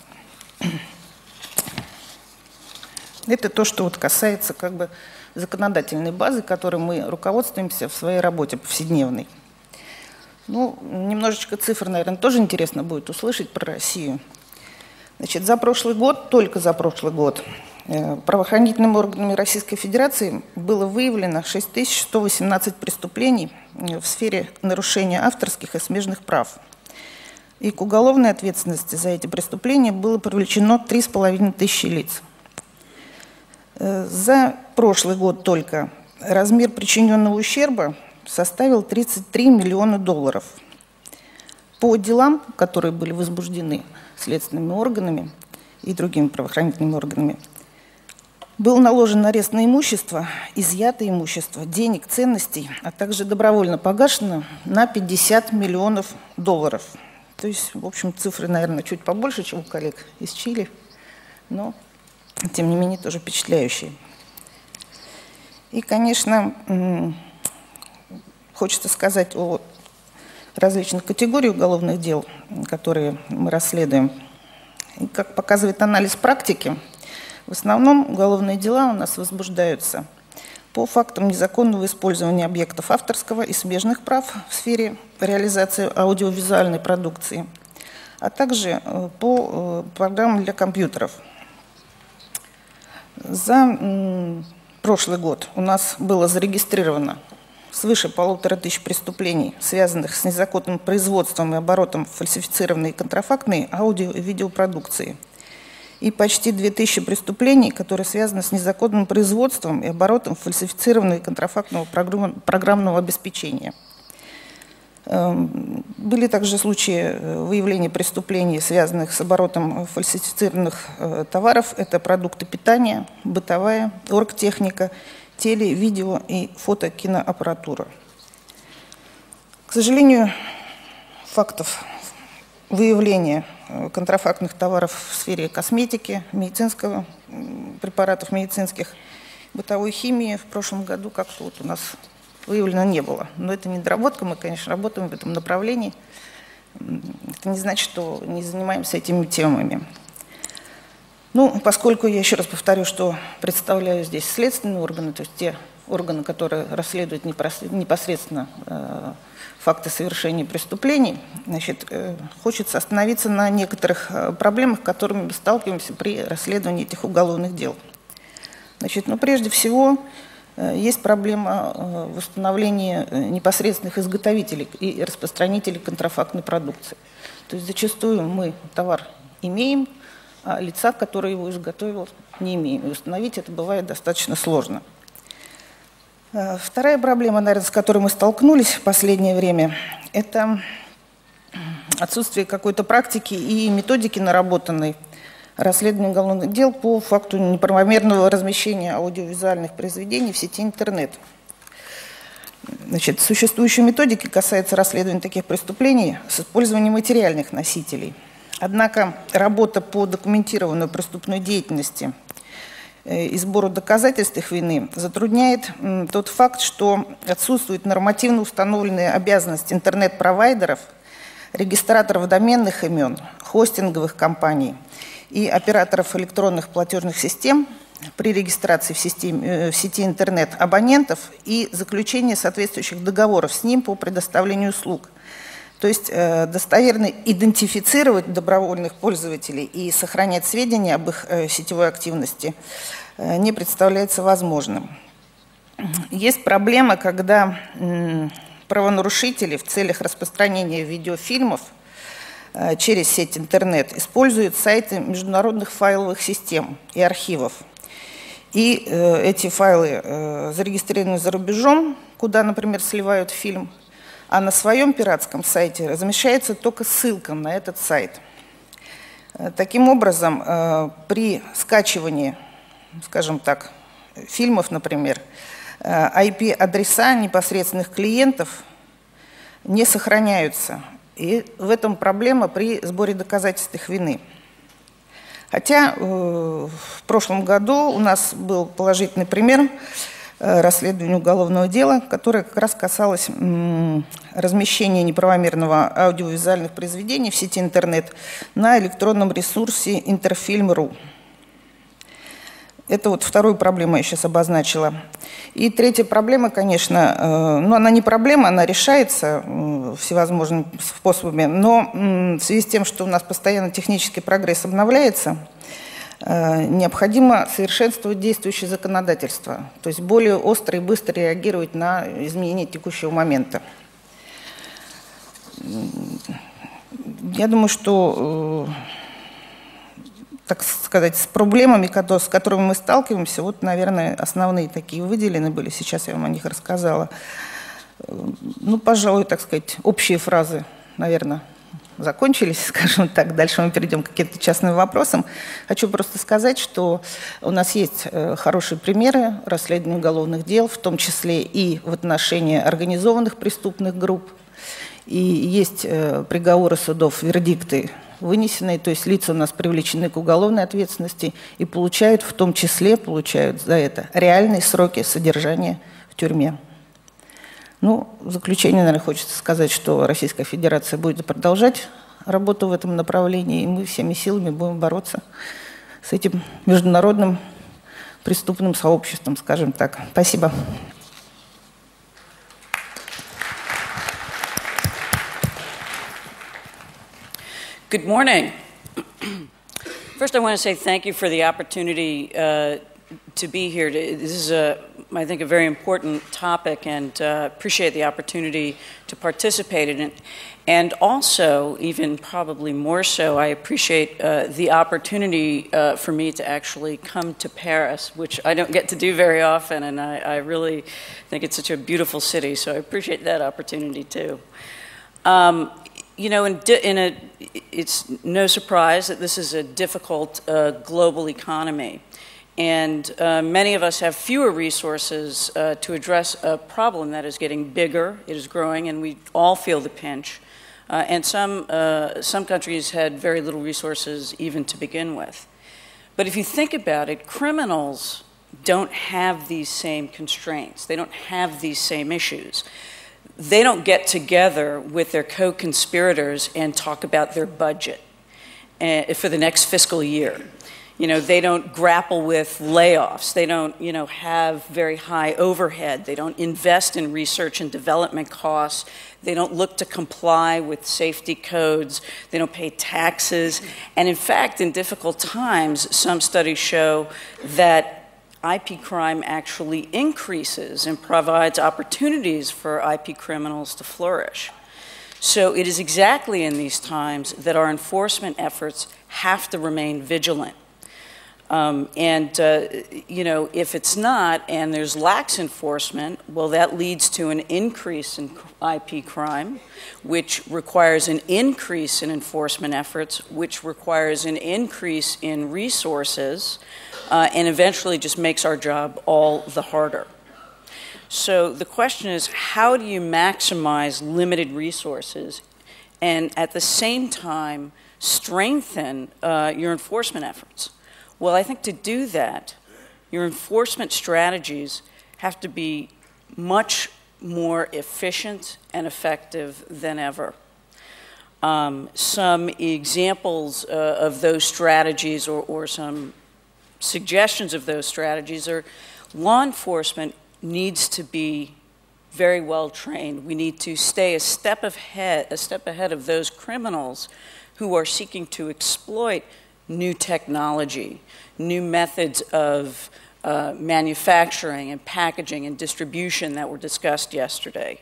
Это то, что вот касается как бы законодательной базы, которой мы руководствуемся в своей работе повседневной. Ну, немножечко цифр, наверное, тоже интересно будет услышать про Россию. Значит, за прошлый год, только за прошлый год, правоохранительными органами Российской Федерации было выявлено 6118 преступлений в сфере нарушения авторских и смежных прав. И к уголовной ответственности за эти преступления было привлечено 3500 лиц. За прошлый год только размер причиненного ущерба составил $33 миллиона. По делам, которые были возбуждены следственными органами и другими правоохранительными органами, был наложен арест на имущество, изъято имущество, денег, ценностей, а также добровольно погашено на $50 миллионов. То есть, в общем, цифры, наверное, чуть побольше, чем у коллег из Чили, но, тем не менее, тоже впечатляющие. И, конечно, хочется сказать о различных категориях уголовных дел, которые мы расследуем. И, как показывает анализ практики, в основном уголовные дела у нас возбуждаются по фактам незаконного использования объектов авторского и смежных прав в сфере реализации аудиовизуальной продукции, а также по программам для компьютеров. За прошлый год у нас было зарегистрировано свыше 1500 преступлений, связанных с незаконным производством и оборотом фальсифицированной и контрафактной аудио- и видеопродукции. И почти 2000 преступлений, которые связаны с незаконным производством и оборотом фальсифицированного и контрафактного программного обеспечения. Были также случаи выявления преступлений, связанных с оборотом фальсифицированных товаров. Это продукты питания, бытовая, оргтехника, теле-, видео и фото-киноаппаратура. К сожалению, фактов выявления контрафактных товаров в сфере косметики, медицинского, препаратов медицинских, бытовой химии в прошлом году как-то вот у нас выявлено не было. Но это недоработка, мы, конечно, работаем в этом направлении. Это не значит, что не занимаемся этими темами. Ну, поскольку, я еще раз повторю, что представляю здесь следственные органы, то есть те органы, которые расследуют непосредственно факты совершения преступлений, значит, хочется остановиться на некоторых проблемах, с которыми мы сталкиваемся при расследовании этих уголовных дел. Значит, ну, прежде всего, есть проблема восстановления непосредственных изготовителей и распространителей контрафактной продукции. То есть зачастую мы товар имеем, а лица, которые его изготовил, не имеем. И установить это бывает достаточно сложно. Вторая проблема, наверное, с которой мы столкнулись в последнее время, это отсутствие какой-то практики и методики, наработанной расследованием уголовных дел по факту неправомерного размещения аудиовизуальных произведений в сети интернет. Значит, существующей методики касается расследования таких преступлений с использованием материальных носителей. Однако работа по документированной преступной деятельности и сбору доказательств их вины затрудняет тот факт, что отсутствует нормативно установленная обязанность интернет-провайдеров, регистраторов доменных имен, хостинговых компаний и операторов электронных платежных систем при регистрации в сети интернет абонентов и заключении соответствующих договоров с ним по предоставлению услуг. То есть достоверно идентифицировать добровольных пользователей и сохранять сведения об их сетевой активности не представляется возможным. Есть проблема, когда правонарушители в целях распространения видеофильмов через сеть интернет используют сайты международных файловых систем и архивов. И эти файлы зарегистрированы за рубежом, куда, например, сливают фильм, а на своем пиратском сайте размещается только ссылка на этот сайт. Таким образом, при скачивании скажем так, фильмов, например, IP-адреса непосредственных клиентов не сохраняются. И в этом проблема при сборе доказательств их вины. Хотя в прошлом году у нас был положительный пример расследования уголовного дела, которое как раз касалось размещения неправомерного аудиовизуальных произведений в сети интернет на электронном ресурсе Интерфильм.ру. Это вот вторую проблему я сейчас обозначила. И третья проблема, конечно, ну она не проблема, она решается всевозможными способами, но в связи с тем, что у нас постоянно технический прогресс обновляется, необходимо совершенствовать действующее законодательство, то есть более остро и быстро реагировать на изменения текущего момента. Я думаю, что, так сказать, с проблемами, с которыми мы сталкиваемся, вот, наверное, основные такие выделены были, сейчас я вам о них рассказала. Ну, пожалуй, так сказать, общие фразы, наверное, закончились, скажем так. Дальше мы перейдем к каким-то частным вопросам. Хочу просто сказать, что у нас есть хорошие примеры расследования уголовных дел, в том числе и в отношении организованных преступных групп. И есть приговоры судов, вердикты вынесенные, то есть лица у нас привлечены к уголовной ответственности и получают, в том числе, получают за это реальные сроки содержания в тюрьме. Ну, в заключение, наверное, хочется сказать, что Российская Федерация будет продолжать работу в этом направлении, и мы всеми силами будем бороться с этим международным преступным сообществом, скажем так. Спасибо. Good morning. First, I want to say thank you for the opportunity to be here. This is, I think, a very important topic, and appreciate the opportunity to participate in it. And also, even probably more so, I appreciate the opportunity for me to actually come to Paris, which I don't get to do very often, and I really think it's such a beautiful city, so I appreciate that opportunity too. You know, it's no surprise that this is a difficult global economy. And many of us have fewer resources to address a problem that is getting bigger, it is growing, and we all feel the pinch. And some countries had very little resources even to begin with. But if you think about it, criminals don't have these same constraints. They don't have these same issues. They don't get together with their co-conspirators and talk about their budget for the next fiscal year. You know, they don't grapple with layoffs. They don't, you know, have very high overhead. They don't invest in research and development costs. They don't look to comply with safety codes. They don't pay taxes. And in fact, in difficult times, some studies show that IP crime actually increases and provides opportunities for IP criminals to flourish. So it is exactly in these times that our enforcement efforts have to remain vigilant. You know, if it's not, and there's lax enforcement, well, that leads to an increase in IP crime, which requires an increase in enforcement efforts, which requires an increase in resources, and eventually just makes our job all the harder. So the question is, how do you maximize limited resources and at the same time strengthen your enforcement efforts? Well, I think to do that, your enforcement strategies have to be much more efficient and effective than ever. Some examples of those strategies or some suggestions of those strategies are law enforcement needs to be very well trained. We need to stay a step ahead of those criminals who are seeking to exploit new technology, new methods of manufacturing and packaging and distribution that were discussed yesterday.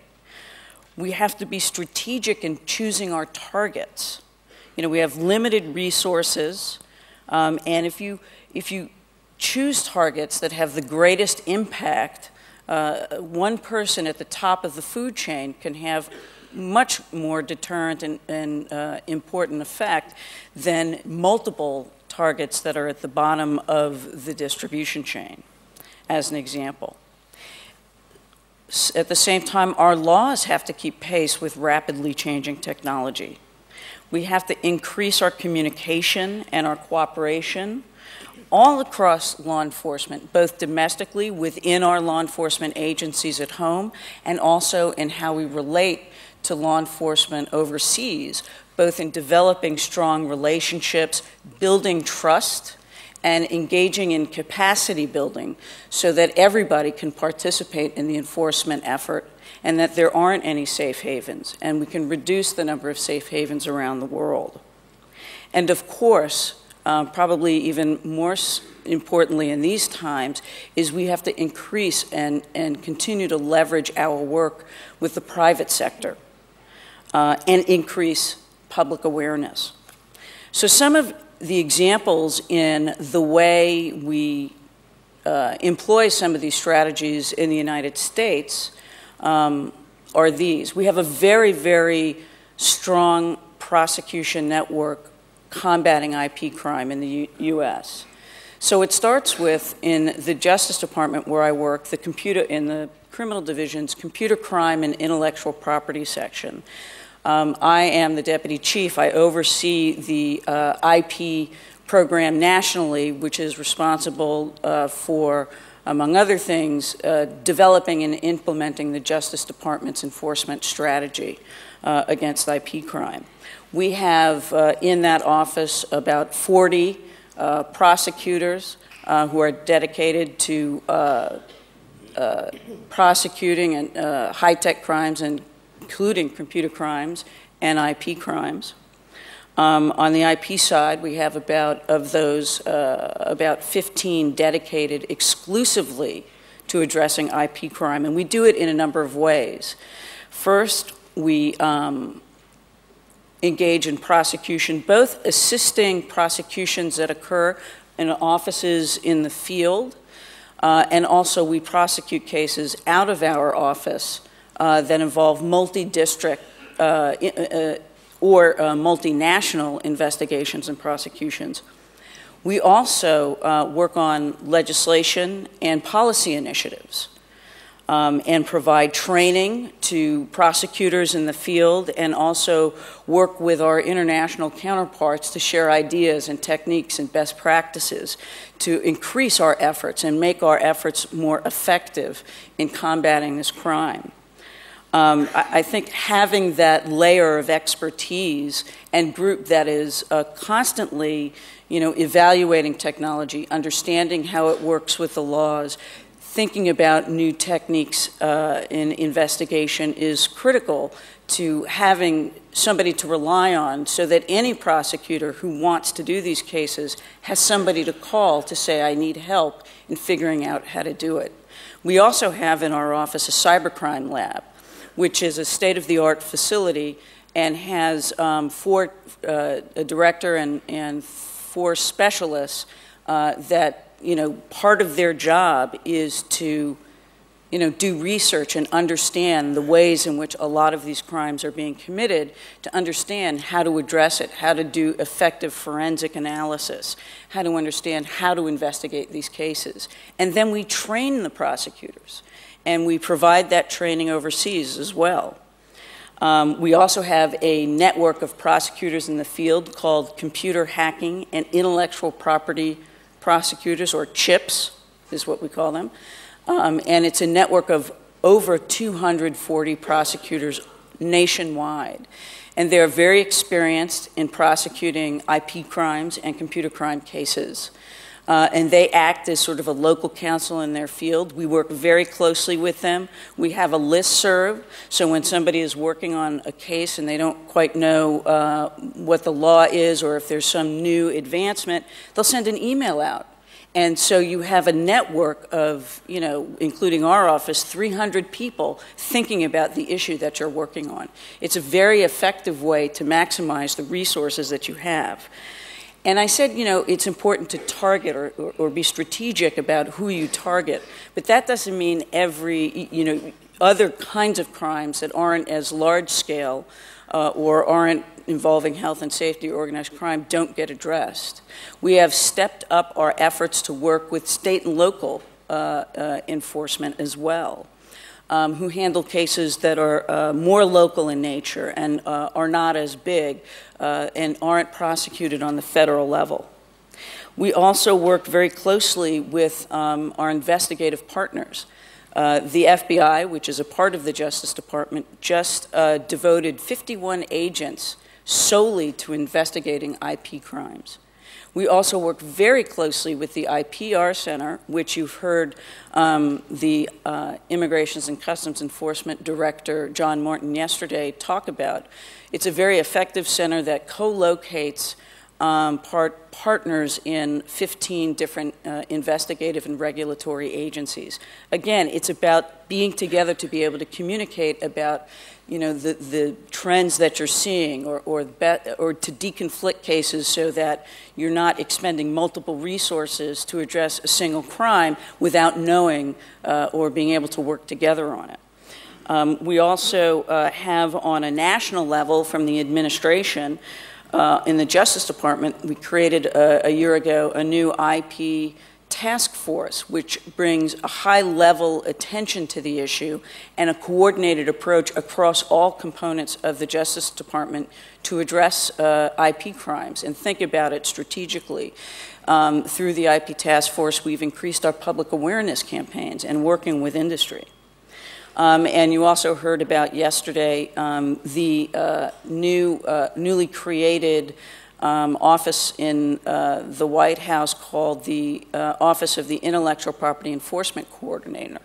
We have to be strategic in choosing our targets. You know, we have limited resources, and if you choose targets that have the greatest impact, one person at the top of the food chain can have much more deterrent and important effect than multiple targets that are at the bottom of the distribution chain, as an example. At the same time, our laws have to keep pace with rapidly changing technology. We have to increase our communication and our cooperation all across law enforcement, both domestically within our law enforcement agencies at home and also in how we relate to law enforcement overseas, both in developing strong relationships, building trust, and engaging in capacity building so that everybody can participate in the enforcement effort and that there aren't any safe havens, and we can reduce the number of safe havens around the world. And of course, probably even more importantly in these times, is we have to increase and continue to leverage our work with the private sector and increase public awareness. So some of the examples in the way we employ some of these strategies in the United States are these. We have a very, very strong prosecution network combating IP crime in the U.S. So it starts with, in the Justice Department where I work, in the criminal division's computer crime and intellectual property section. I am the deputy chief. I oversee the IP program nationally, which is responsible for, among other things, developing and implementing the Justice Department's enforcement strategy against IP crime. We have in that office about 40 prosecutors who are dedicated to prosecuting and high-tech crimes, including computer crimes and IP crimes. On the IP side, we have about 15 dedicated exclusively to addressing IP crime, and we do it in a number of ways. First, we engage in prosecution, both assisting prosecutions that occur in offices in the field, and also we prosecute cases out of our office that involve multi-district or multinational investigations and prosecutions. We also work on legislation and policy initiatives and provide training to prosecutors in the field, and also work with our international counterparts to share ideas and techniques and best practices to increase our efforts and make our efforts more effective in combating this crime. I think having that layer of expertise and group that is constantly, evaluating technology, understanding how it works with the laws, thinking about new techniques in investigation is critical to having somebody to rely on, so that any prosecutor who wants to do these cases has somebody to call to say, I need help in figuring out how to do it. We also have in our office a cybercrime lab, which is a state-of-the-art facility and has a director and 4 specialists that, part of their job is to, do research and understand the ways in which a lot of these crimes are being committed, to understand how to address it, how to do effective forensic analysis, how to understand how to investigate these cases. And then we train the prosecutors, and we provide that training overseas as well. We also have a network of prosecutors in the field called Computer Hacking and Intellectual Property Prosecutors, or CHIPS is what we call them. And it's a network of over 240 prosecutors nationwide. And they're very experienced in prosecuting IP crimes and computer crime cases. And they act as sort of a local counsel in their field. We work very closely with them. We have a listserv, so when somebody is working on a case and they don't quite know what the law is, or if there's some new advancement, they'll send an email out. And so you have a network of, including our office, 300 people thinking about the issue that you're working on. It's a very effective way to maximize the resources that you have. And I said, it's important to target or be strategic about who you target, but that doesn't mean every, other kinds of crimes that aren't as large scale or aren't involving health and safety or organized crime don't get addressed. We have stepped up our efforts to work with state and local enforcement as well, who handle cases that are more local in nature and are not as big and aren't prosecuted on the federal level. We also work very closely with our investigative partners. The FBI, which is a part of the Justice Department, just devoted 51 agents solely to investigating IP crimes. We also work very closely with the IPR Center, which you've heard the Immigrations and Customs Enforcement Director, John Morton, yesterday talk about. It's a very effective center that co-locates partners in 15 different investigative and regulatory agencies. Again, it's about being together to be able to communicate about the trends that you're seeing or to deconflict cases so that you're not expending multiple resources to address a single crime without knowing or being able to work together on it. We also have on a national level from the administration in the Justice Department, we created a year ago a new IP task force, which brings a high-level attention to the issue and a coordinated approach across all components of the Justice Department to address IP crimes and think about it strategically. Through the IP task force, we've increased our public awareness campaigns and working with industry. And you also heard about yesterday the newly created office in the White House called the Office of the Intellectual Property Enforcement Coordinator.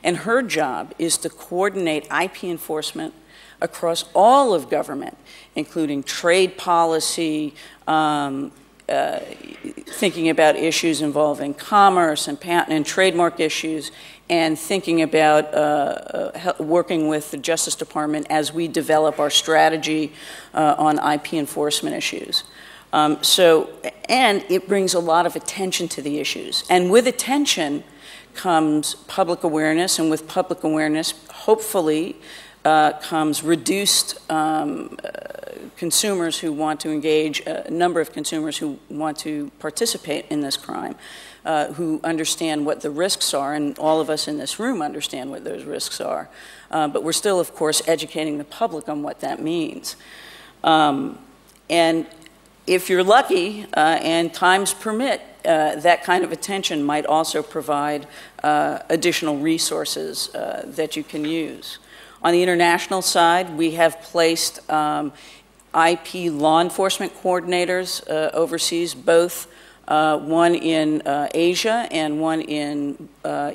And her job is to coordinate IP enforcement across all of government, including trade policy, thinking about issues involving commerce and patent and trademark issues, and thinking about working with the Justice Department as we develop our strategy on IP enforcement issues. And it brings a lot of attention to the issues. And with attention comes public awareness, and with public awareness, hopefully, comes reduced consumers who want to engage, a number of consumers who want to participate in this crime, who understand what the risks are, and all of us in this room understand what those risks are. But we're still, of course, educating the public on what that means. And if you're lucky and times permit, that kind of attention might also provide additional resources that you can use. On the international side, we have placed IP law enforcement coordinators overseas, both one in Asia and one in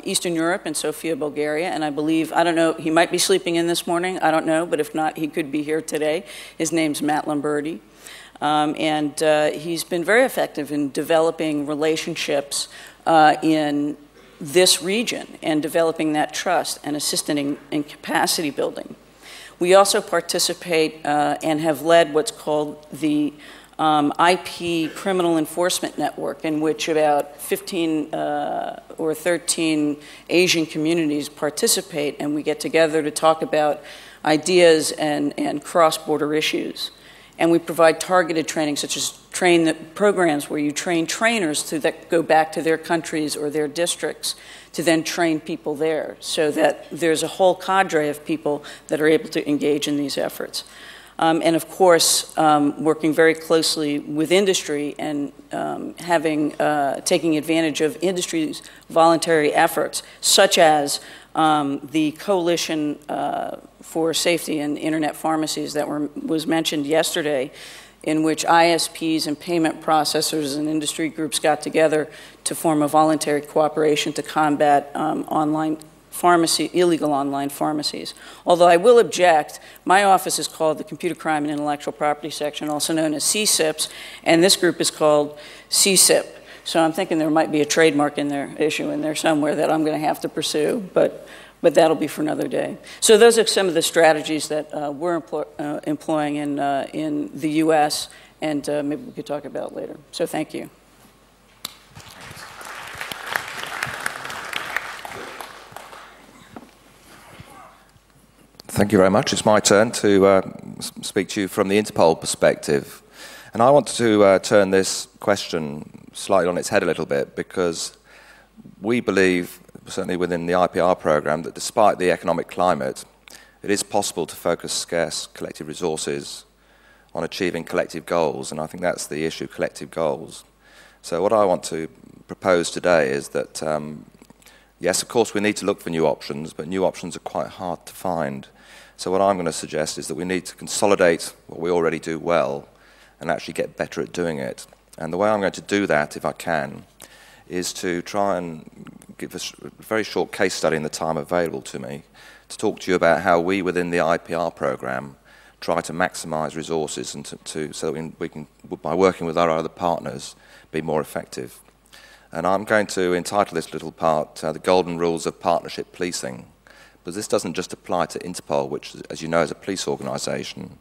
Eastern Europe in Sofia, Bulgaria. And I believe, I don't know, he might be sleeping in this morning, I don't know, but if not, he could be here today. His name's Matt Lamberti. And he's been very effective in developing relationships in this region and developing that trust and assisting in capacity building. We also participate and have led what's called the IP Criminal Enforcement Network, in which about 15 or 13 Asian communities participate, and we get together to talk about ideas and cross-border issues. And we provide targeted training, such as programs where you train trainers to go back to their countries or their districts to then train people there, so that there's a whole cadre of people that are able to engage in these efforts. And of course, working very closely with industry and taking advantage of industry's voluntary efforts, such as the Coalition for Safety in Internet Pharmacies that was mentioned yesterday, in which ISPs and payment processors and industry groups got together to form a voluntary cooperation to combat illegal online pharmacies. Although I will object, my office is called the Computer Crime and Intellectual Property Section, also known as CCIPS, and this group is called CCIP. So I'm thinking there might be a trademark issue in there somewhere that I'm going to have to pursue, but that'll be for another day. So those are some of the strategies that we're employing in the U.S., and maybe we could talk about later. So thank you. Thank you very much. It's my turn to speak to you from the Interpol perspective. And I want to turn this question slightly on its head a little bit, because we believe, certainly within the IPR program, that despite the economic climate, it is possible to focus scarce collective resources on achieving collective goals. And I think that's the issue, collective goals. So what I want to propose today is that, yes, of course, we need to look for new options, but new options are quite hard to find. So what I'm going to suggest is that we need to consolidate what we already do well and actually get better at doing it. And the way I'm going to do that, if I can, is to try and give a very short case study in the time available to me to talk to you about how we within the IPR program try to maximize resources and so that we can, by working with our other partners, be more effective. And I'm going to entitle this little part, The Golden Rules of Partnership Policing. Because this doesn't just apply to Interpol, which, as you know, is a police organisation.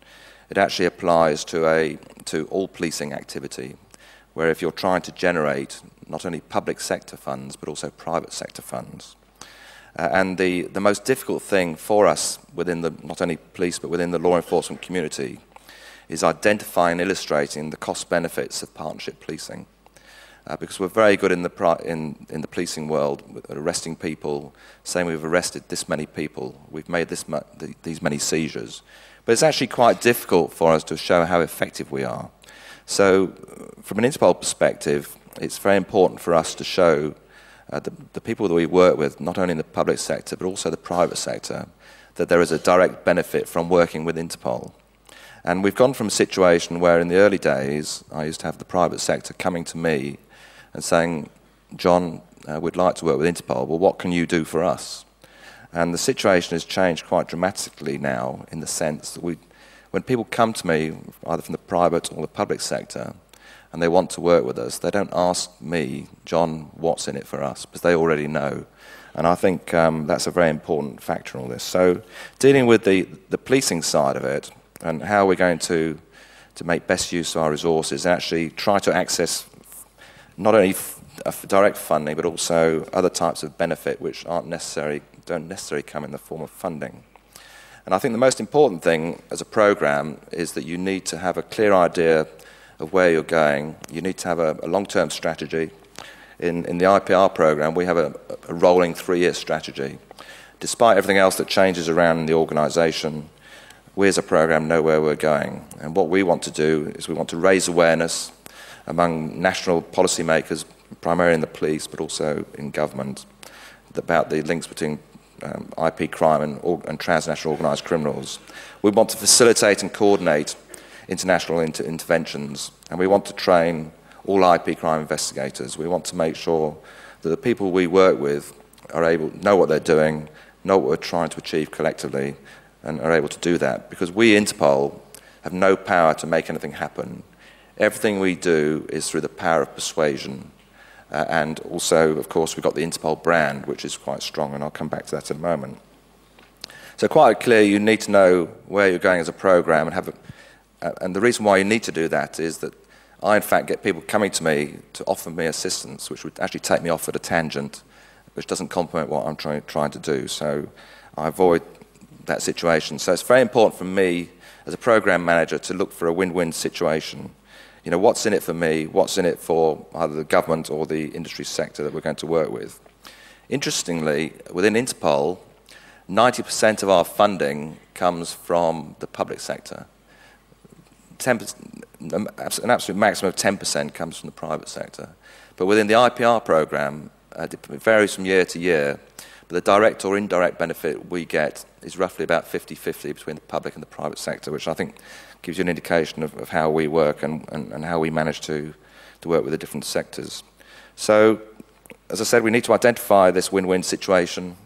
It actually applies to all policing activity, where if you're trying to generate not only public sector funds, but also private sector funds. And the most difficult thing for us within the, not only police, but within the law enforcement community, is identifying and illustrating the cost benefits of partnership policing. Because we're very good in the policing world at arresting people, saying we've arrested this many people, we've made these many seizures. But it's actually quite difficult for us to show how effective we are. So from an Interpol perspective, it's very important for us to show the people that we work with, not only in the public sector, but also the private sector, that there is a direct benefit from working with Interpol. And we've gone from a situation where in the early days, I used to have the private sector coming to me and saying, John, we'd like to work with Interpol, well, what can you do for us? And the situation has changed quite dramatically now in the sense that when people come to me, either from the private or the public sector, and they want to work with us, they don't ask me, John, what's in it for us, because they already know. And I think that's a very important factor in all this. So dealing with the policing side of it and how we're going to make best use of our resources and actually try to access not only direct funding, but also other types of benefit which don't necessarily come in the form of funding. And I think the most important thing as a program is that you need to have a clear idea of where you're going. You need to have a long-term strategy. In the IPR program, we have a rolling 3-year strategy. Despite everything else that changes around in the organisation, we as a program know where we're going. And what we want to do is we want to raise awareness among national policymakers, primarily in the police, but also in government, about the links between IP crime and transnational organised criminals. We want to facilitate and coordinate international interventions, and we want to train all IP crime investigators. We want to make sure that the people we work with know what they're doing, know what we're trying to achieve collectively, and are able to do that. Because we, Interpol, have no power to make anything happen. Everything we do is through the power of persuasion. And also, of course, we've got the Interpol brand, which is quite strong, and I'll come back to that in a moment. So quite clear, you need to know where you're going as a program, and the reason why you need to do that is that I, in fact, get people coming to me to offer me assistance, which would actually take me off at a tangent, which doesn't complement what I'm trying to do. So I avoid that situation. So it's very important for me, as a program manager, to look for a win-win situation. You know, what's in it for me, what's in it for either the government or the industry sector that we're going to work with. Interestingly, within Interpol, 90% of our funding comes from the public sector. An absolute maximum of 10% comes from the private sector. But within the IPR program, it varies from year to year, but the direct or indirect benefit we get is roughly about 50-50 between the public and the private sector, which I think gives you an indication of how we work and how we manage to work with the different sectors. So, as I said, we need to identify this win-win situation.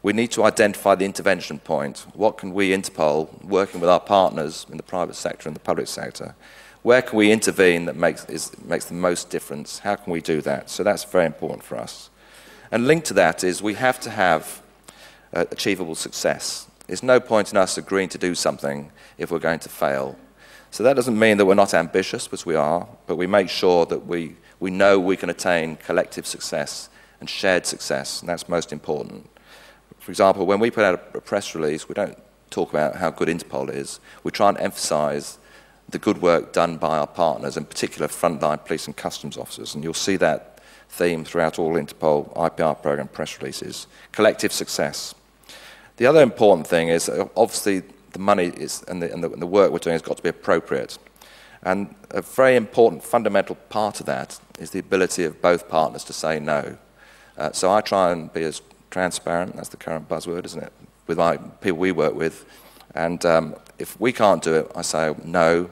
We need to identify the intervention point. What can we, Interpol, working with our partners in the private sector and the public sector, where can we intervene that makes the most difference? How can we do that? So that's very important for us. And linked to that is we have to have achievable success. There's no point in us agreeing to do something if we're going to fail. So that doesn't mean that we're not ambitious, which we are, but we make sure that we know we can attain collective success and shared success, and that's most important. For example, when we put out a press release, we don't talk about how good Interpol is, we try and emphasise the good work done by our partners, in particular frontline police and customs officers. And you'll see that theme throughout all Interpol IPR programme press releases. Collective success. The other important thing is, obviously, the money is, and the work we're doing has got to be appropriate. And a very important fundamental part of that is the ability of both partners to say no. So I try and be as transparent, that's the current buzzword, isn't it, with my people we work with. And if we can't do it, I say no.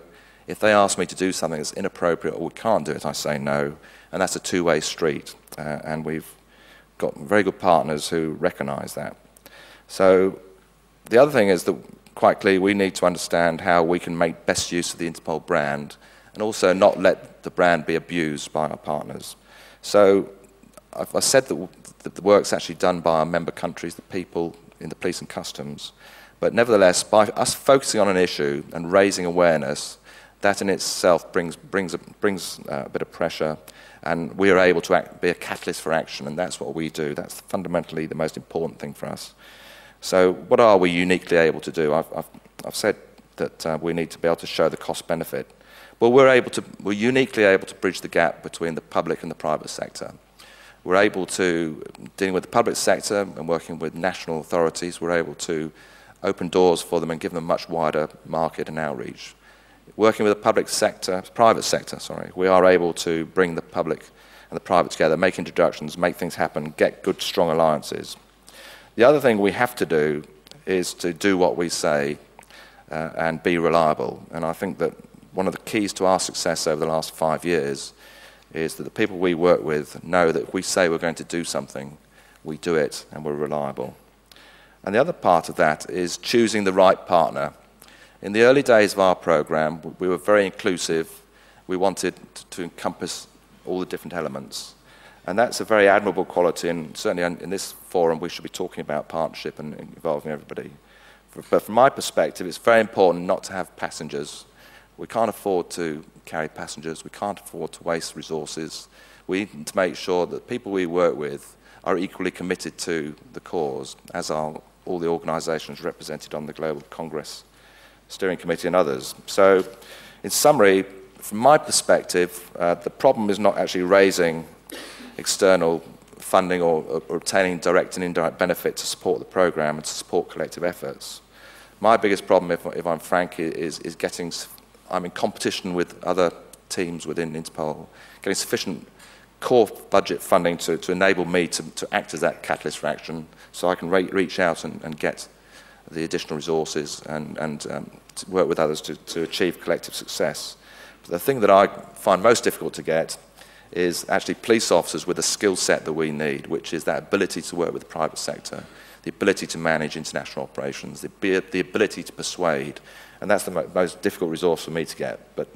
If they ask me to do something that's inappropriate or we can't do it, I say no. And that's a two-way street. And we've got very good partners who recognise that. So the other thing is that quite clearly we need to understand how we can make best use of the Interpol brand and also not let the brand be abused by our partners. So I've said that the work's actually done by our member countries, the people in the police and customs, but nevertheless, by us focusing on an issue and raising awareness, that in itself brings a bit of pressure, and we are able to be a catalyst for action, and that's what we do. That's fundamentally the most important thing for us. So what are we uniquely able to do? I've said that we need to be able to show the cost benefit. Well, we're uniquely able to bridge the gap between the public and the private sector. We're able to, dealing with the public sector and working with national authorities, we're able to open doors for them and give them a much wider market and outreach. Working with the private sector, we are able to bring the public and the private together, make introductions, make things happen, get good, strong alliances. The other thing we have to do is to do what we say and be reliable. And I think that one of the keys to our success over the last 5 years is that the people we work with know that if we say we're going to do something, we do it and we're reliable. And the other part of that is choosing the right partner. In the early days of our programme, we were very inclusive. We wanted to encompass all the different elements. And that's a very admirable quality, and certainly in this forum we should be talking about partnership and involving everybody. But from my perspective, it's very important not to have passengers. We can't afford to carry passengers. We can't afford to waste resources. We need to make sure that people we work with are equally committed to the cause, as are all the organisations represented on the Global Congress Steering Committee and others. So, in summary, from my perspective, the problem is not actually raising external funding or obtaining direct and indirect benefit to support the programme and to support collective efforts. My biggest problem, if I'm frank, is getting, I'm in competition with other teams within Interpol, getting sufficient core budget funding to enable me to act as that catalyst for action, so I can reach out and get the additional resources and to work with others to achieve collective success. But the thing that I find most difficult to get is actually police officers with the skill set that we need, which is that ability to work with the private sector, the ability to manage international operations, the ability to persuade, and that's the most difficult resource for me to get. But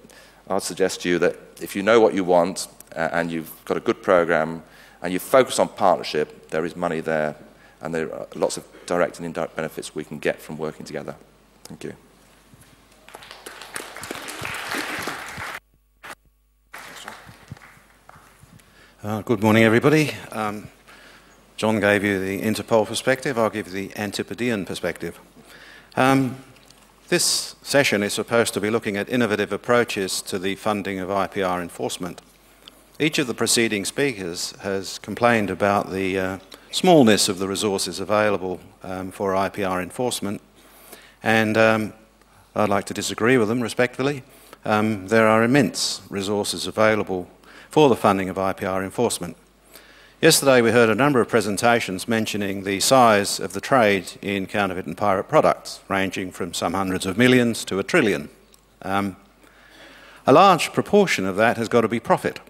I'd suggest to you that if you know what you want and you've got a good programme and you focus on partnership, there is money there, and there are lots of direct and indirect benefits we can get from working together. Thank you. Good morning, everybody. John gave you the Interpol perspective. I'll give you the Antipodean perspective. This session is supposed to be looking at innovative approaches to the funding of IPR enforcement. Each of the preceding speakers has complained about the smallness of the resources available for IPR enforcement, and I'd like to disagree with them respectfully. There are immense resources available for the funding of IPR enforcement. Yesterday we heard a number of presentations mentioning the size of the trade in counterfeit and pirate products, ranging from some hundreds of millions to $1 trillion. A large proportion of that has got to be profit.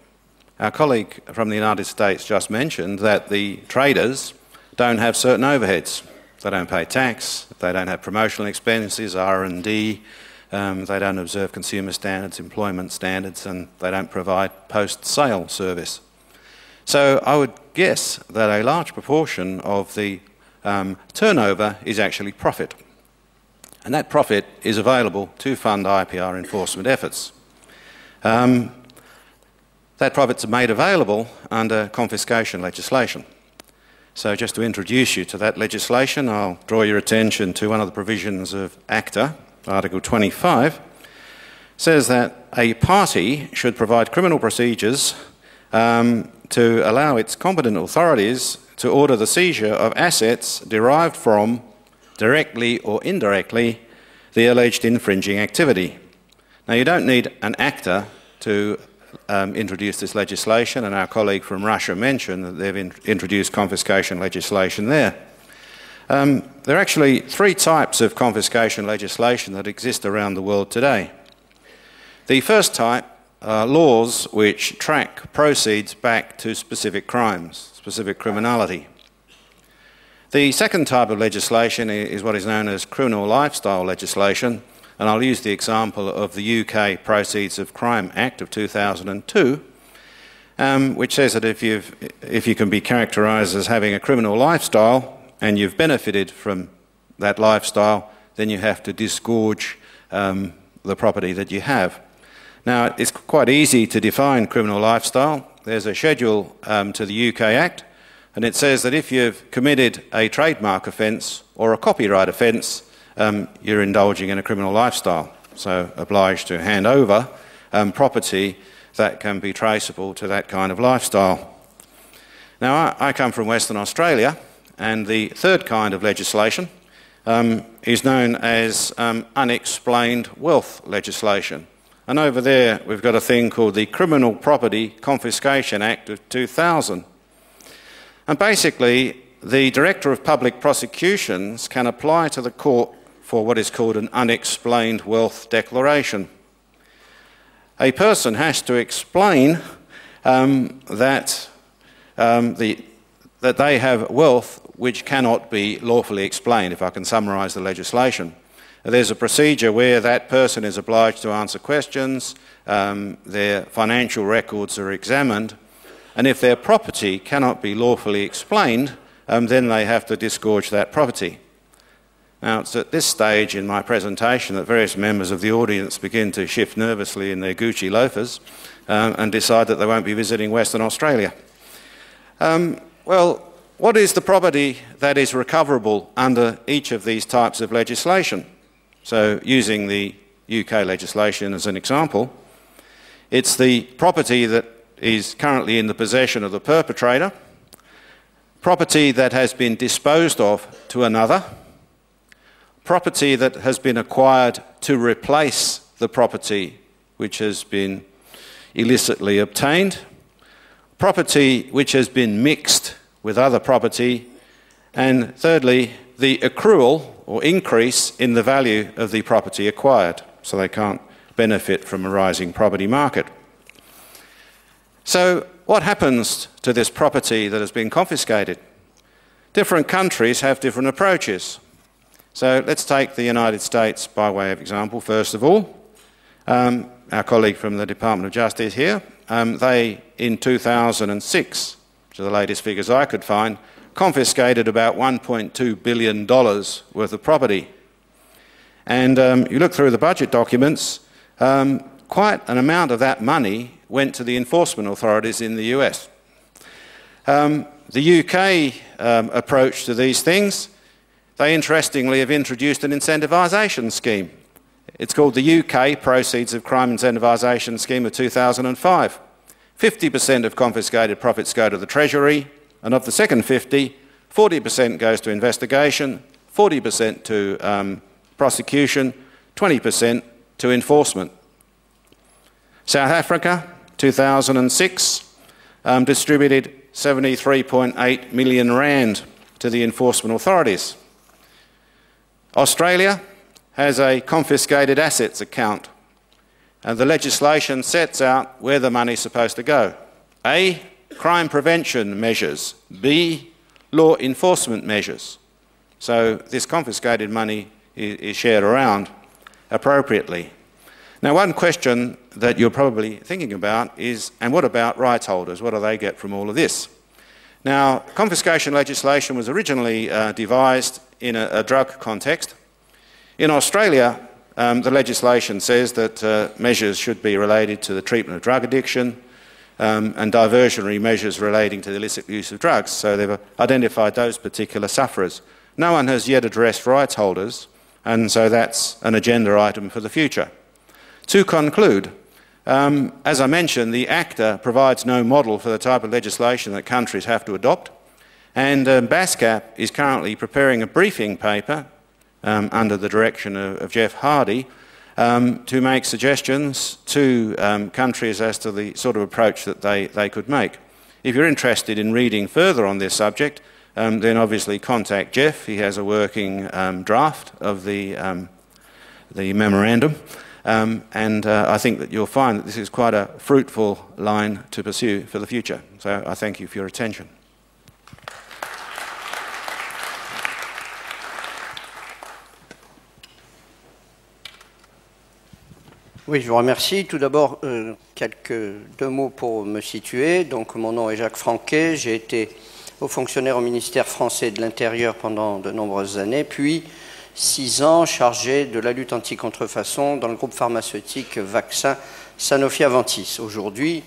Our colleague from the United States just mentioned that the traders don't have certain overheads. They don't pay tax, they don't have promotional expenses, R&D, they don't observe consumer standards, employment standards, and they don't provide post-sale service. So I would guess that a large proportion of the turnover is actually profit. And that profit is available to fund IPR enforcement efforts. That profit's made available under confiscation legislation. So just to introduce you to that legislation, I'll draw your attention to one of the provisions of ACTA, Article 25, says that a party should provide criminal procedures to allow its competent authorities to order the seizure of assets derived from, directly or indirectly, the alleged infringing activity. Now, you don't need an ACTA to introduce this legislation, and our colleague from Russia mentioned that they've introduced confiscation legislation there. There are actually three types of confiscation legislation that exist around the world today. The first type are laws which track proceeds back to specific crimes, specific criminality. The second type of legislation is what is known as criminal lifestyle legislation, and I'll use the example of the UK Proceeds of Crime Act of 2002, which says that if you can be characterised as having a criminal lifestyle and you've benefited from that lifestyle, then you have to disgorge the property that you have. Now, it's quite easy to define criminal lifestyle. There's a schedule to the UK Act, and it says that if you've committed a trademark offence or a copyright offence, you're indulging in a criminal lifestyle, so obliged to hand over property that can be traceable to that kind of lifestyle. Now, I come from Western Australia, and the third kind of legislation is known as unexplained wealth legislation. And over there, we've got a thing called the Criminal Property Confiscation Act of 2000. And basically, the Director of Public Prosecutions can apply to the court for what is called an unexplained wealth declaration. A person has to explain that they have wealth which cannot be lawfully explained, if I can summarise the legislation. There's a procedure where that person is obliged to answer questions, their financial records are examined, and if their property cannot be lawfully explained, then they have to disgorge that property. Now, it's at this stage in my presentation that various members of the audience begin to shift nervously in their Gucci loafers and decide that they won't be visiting Western Australia. Well, what is the property that is recoverable under each of these types of legislation? So, using the UK legislation as an example, it's the property that is currently in the possession of the perpetrator, property that has been disposed of to another, property that has been acquired to replace the property which has been illicitly obtained, property which has been mixed with other property, and thirdly, the accrual or increase in the value of the property acquired, so they can't benefit from a rising property market. So what happens to this property that has been confiscated? Different countries have different approaches. So let's take the United States by way of example, first of all. Our colleague from the Department of Justice here, they, in 2006, which are the latest figures I could find, confiscated about $1.2 billion worth of property. And you look through the budget documents, quite an amount of that money went to the enforcement authorities in the US. The UK approach to these things, they interestingly have introduced an incentivisation scheme. It's called the UK Proceeds of Crime Incentivisation Scheme of 2005. 50% of confiscated profits go to the Treasury, and of the second 50, 40% goes to investigation, 40% to prosecution, 20% to enforcement. South Africa, 2006, distributed 73.8 million rand to the enforcement authorities. Australia has a confiscated assets account, and the legislation sets out where the money is supposed to go. A, crime prevention measures. B, law enforcement measures. So this confiscated money is shared around appropriately. Now, one question that you're probably thinking about is, and what about rights holders? What do they get from all of this? Now, confiscation legislation was originally devised in a drug context. In Australia, the legislation says that measures should be related to the treatment of drug addiction, and diversionary measures relating to the illicit use of drugs. So they've identified those particular sufferers. No one has yet addressed rights holders, and so that's an agenda item for the future. To conclude, as I mentioned, the ACTA provides no model for the type of legislation that countries have to adopt, and BASCAP is currently preparing a briefing paper under the direction of Jeff Hardy to make suggestions to countries as to the sort of approach that they could make. If you're interested in reading further on this subject, then obviously contact Jeff. He has a working draft of the memorandum, and I think that you'll find that this is quite a fruitful line to pursue for the future. So I thank you for your attention. Oui, je vous remercie. Tout d'abord, deux mots pour me situer. Donc, mon nom est Jacques Franquet. J'ai été haut fonctionnaire au ministère français de l'Intérieur pendant de nombreuses années, puis 6 ans chargé de la lutte anti-contrefaçon dans le groupe pharmaceutique vaccin Sanofi-Aventis. Aujourd'hui,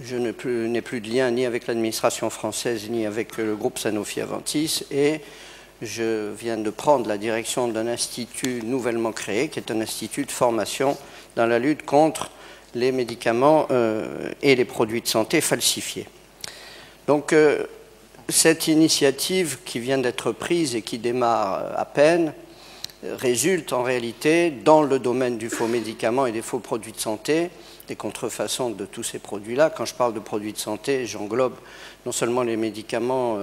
je n'ai plus de lien ni avec l'administration française ni avec le groupe Sanofi-Aventis, et je viens de prendre la direction d'un institut nouvellement créé, qui est un institut de formation dans la lutte contre les médicaments et les produits de santé falsifiés. Donc, cette initiative qui vient d'être prise et qui démarre à peine résulte en réalité dans le domaine du faux médicament et des faux produits de santé, des contrefaçons de tous ces produits-là. Quand je parle de produits de santé, j'englobe non seulement les médicaments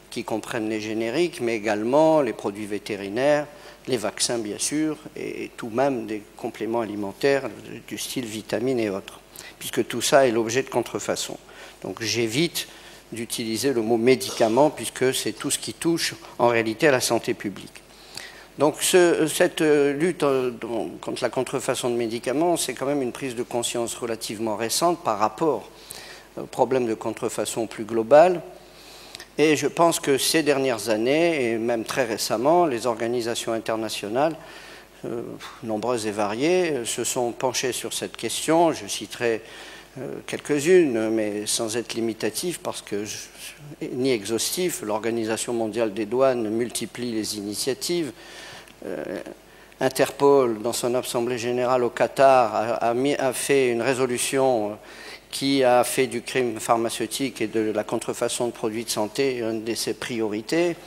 qui comprennent les génériques, mais également les produits vétérinaires, les vaccins bien sûr, et tout même des compléments alimentaires du style vitamines et autres, puisque tout ça est l'objet de contrefaçon. Donc j'évite d'utiliser le mot médicament, puisque c'est tout ce qui touche en réalité à la santé publique. Donc cette lutte contre la contrefaçon de médicaments, c'est quand même une prise de conscience relativement récente par rapport au problème de contrefaçon plus global. Et je pense que ces dernières années, et même très récemment, les organisations internationales, nombreuses et variées, se sont penchées sur cette question. Je citerai quelques-unes, mais sans être limitatif, parce que ni exhaustif. L'Organisation mondiale des douanes multiplie les initiatives. Interpol, dans son assemblée générale au Qatar, a fait une résolution qui a fait du crime pharmaceutique et de la contrefaçon de produits de santé une de ses priorités.